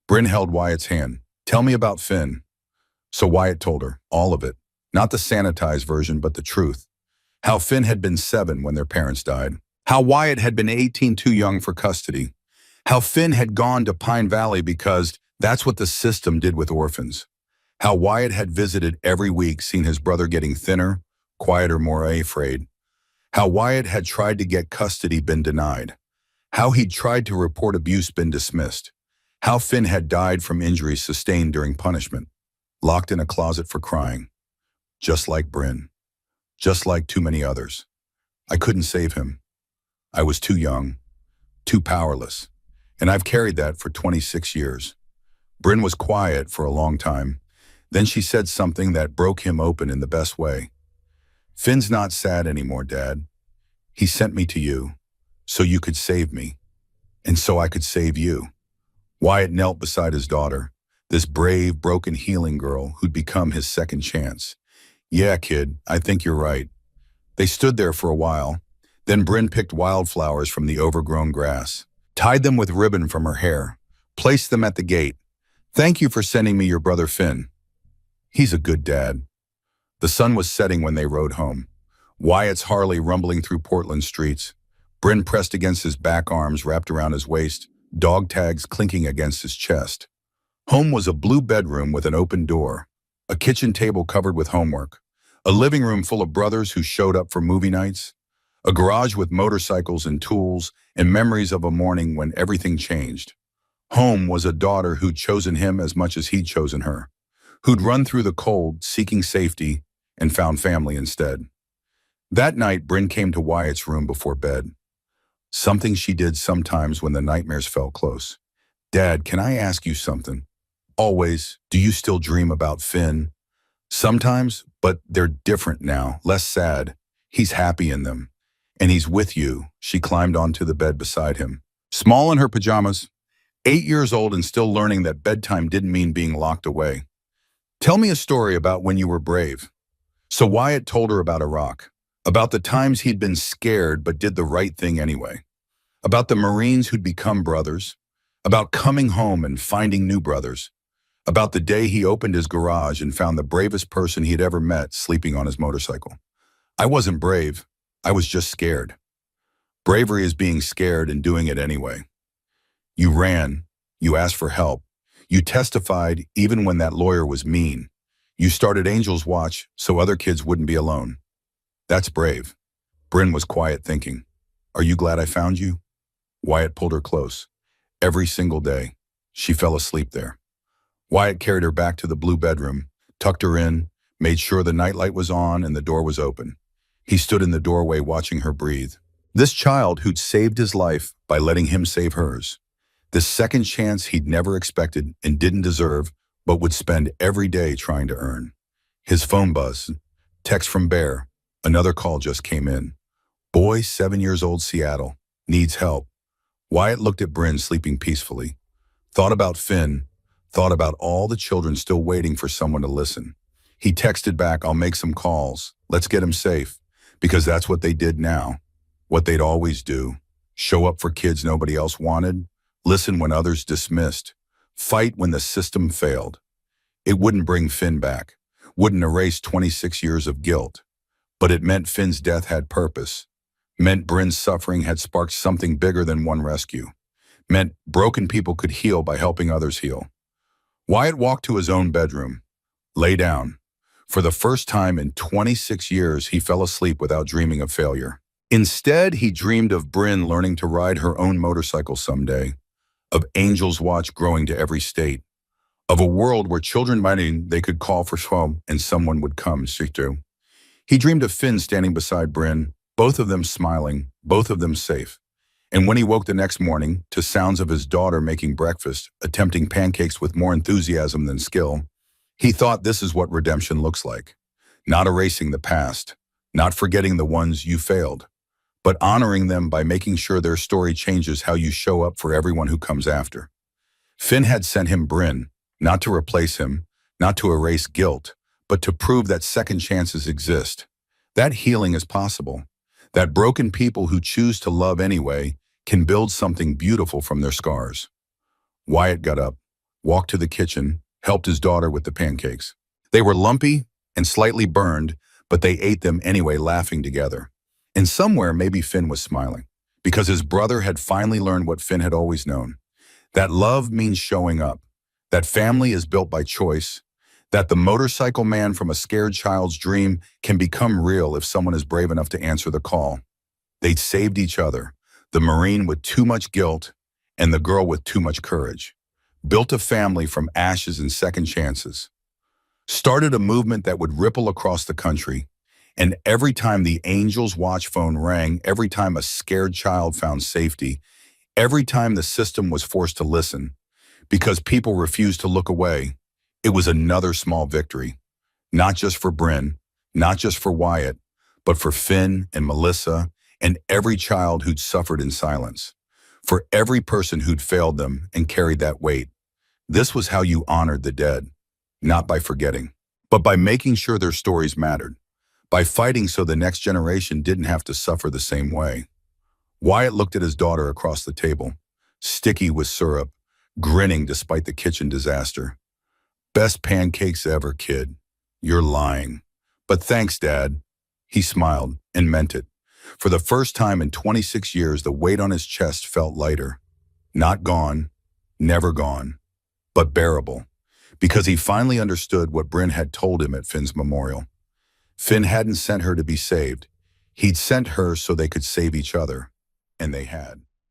Bryn held Wyatt's hand. Tell me about Finn. So Wyatt told her, all of it. Not the sanitized version, but the truth. How Finn had been 7 when their parents died. How Wyatt had been 18 too young for custody. How Finn had gone to Pine Valley because that's what the system did with orphans. How Wyatt had visited every week, seen his brother getting thinner, quieter, more afraid. How Wyatt had tried to get custody, been denied. How he'd tried to report abuse, been dismissed. How Finn had died from injuries sustained during punishment, locked in a closet for crying. Just like Bryn. Just like too many others. I couldn't save him. I was too young, too powerless. And I've carried that for 26 years. Bryn was quiet for a long time. Then she said something that broke him open in the best way. Finn's not sad anymore, Dad. He sent me to you, so you could save me, and so I could save you. Wyatt knelt beside his daughter, this brave, broken, healing girl who'd become his second chance. Yeah, kid, I think you're right. They stood there for a while. Then Bryn picked wildflowers from the overgrown grass, tied them with ribbon from her hair, placed them at the gate. Thank you for sending me your brother Finn. He's a good dad. The sun was setting when they rode home. Wyatt's Harley rumbling through Portland streets. Bryn pressed against his back, arms wrapped around his waist, dog tags clinking against his chest. Home was a blue bedroom with an open door, a kitchen table covered with homework, a living room full of brothers who showed up for movie nights, a garage with motorcycles and tools, and memories of a morning when everything changed. Home was a daughter who'd chosen him as much as he'd chosen her, who'd run through the cold, seeking safety, and found family instead. That night, Bryn came to Wyatt's room before bed. Something she did sometimes when the nightmares felt close. Dad, can I ask you something? Always. Do you still dream about Finn? Sometimes, but they're different now, less sad. He's happy in them. And he's with you. She climbed onto the bed beside him. Small in her pajamas, 8 years old and still learning that bedtime didn't mean being locked away. Tell me a story about when you were brave. So Wyatt told her about Iraq, about the times he'd been scared but did the right thing anyway, about the Marines who'd become brothers, about coming home and finding new brothers, about the day he opened his garage and found the bravest person he'd ever met sleeping on his motorcycle. I wasn't brave, I was just scared. Bravery is being scared and doing it anyway. You ran, you asked for help, you testified even when that lawyer was mean. You started Angel's Watch so other kids wouldn't be alone. That's brave. Bryn was quiet, thinking, are you glad I found you? Wyatt pulled her close. Every single day, she fell asleep there. Wyatt carried her back to the blue bedroom, tucked her in, made sure the nightlight was on and the door was open. He stood in the doorway watching her breathe. This child who'd saved his life by letting him save hers. This second chance he'd never expected and didn't deserve, but would spend every day trying to earn. His phone buzzed. Text from Bear. Another call just came in. Boy, 7 years old, Seattle. Needs help. Wyatt looked at Bryn sleeping peacefully. Thought about Finn. Thought about all the children still waiting for someone to listen. He texted back, I'll make some calls. Let's get him safe. Because that's what they did now. What they'd always do. Show up for kids nobody else wanted. Listen when others dismissed. Fight when the system failed. It wouldn't bring Finn back. Wouldn't erase 26 years of guilt. But it meant Finn's death had purpose. Meant Bryn's suffering had sparked something bigger than one rescue. Meant broken people could heal by helping others heal. Wyatt walked to his own bedroom. Lay down. For the first time in 26 years, he fell asleep without dreaming of failure. Instead, he dreamed of Bryn learning to ride her own motorcycle someday, of Angel's Watch growing to every state, of a world where children might they could call for help and someone would come see through. He dreamed of Finn standing beside Bryn, both of them smiling, both of them safe. And when he woke the next morning to sounds of his daughter making breakfast, attempting pancakes with more enthusiasm than skill, he thought this is what redemption looks like. Not erasing the past, not forgetting the ones you failed, but honoring them by making sure their story changes how you show up for everyone who comes after. Finn had sent him Bryn, not to replace him, not to erase guilt, but to prove that second chances exist. That healing is possible. That broken people who choose to love anyway can build something beautiful from their scars. Wyatt got up, walked to the kitchen, helped his daughter with the pancakes. They were lumpy and slightly burned, but they ate them anyway, laughing together. And somewhere, maybe Finn was smiling, because his brother had finally learned what Finn had always known, that love means showing up, that family is built by choice, that the motorcycle man from a scared child's dream can become real if someone is brave enough to answer the call. They'd saved each other, the Marine with too much guilt and the girl with too much courage. Built a family from ashes and second chances. Started a movement that would ripple across the country. And every time the Angels watch phone rang, every time a scared child found safety, every time the system was forced to listen, because people refused to look away, it was another small victory. Not just for Bryn, not just for Wyatt, but for Finn and Melissa and every child who'd suffered in silence. For every person who'd failed them and carried that weight. This was how you honored the dead, not by forgetting, but by making sure their stories mattered, by fighting so the next generation didn't have to suffer the same way. Wyatt looked at his daughter across the table, sticky with syrup, grinning despite the kitchen disaster. Best pancakes ever, kid. You're lying. But thanks, Dad. He smiled and meant it. For the first time in 26 years, the weight on his chest felt lighter. Not gone, never gone, but bearable. Because he finally understood what Bryn had told him at Finn's memorial. Finn hadn't sent her to be saved. He'd sent her so they could save each other. And they had.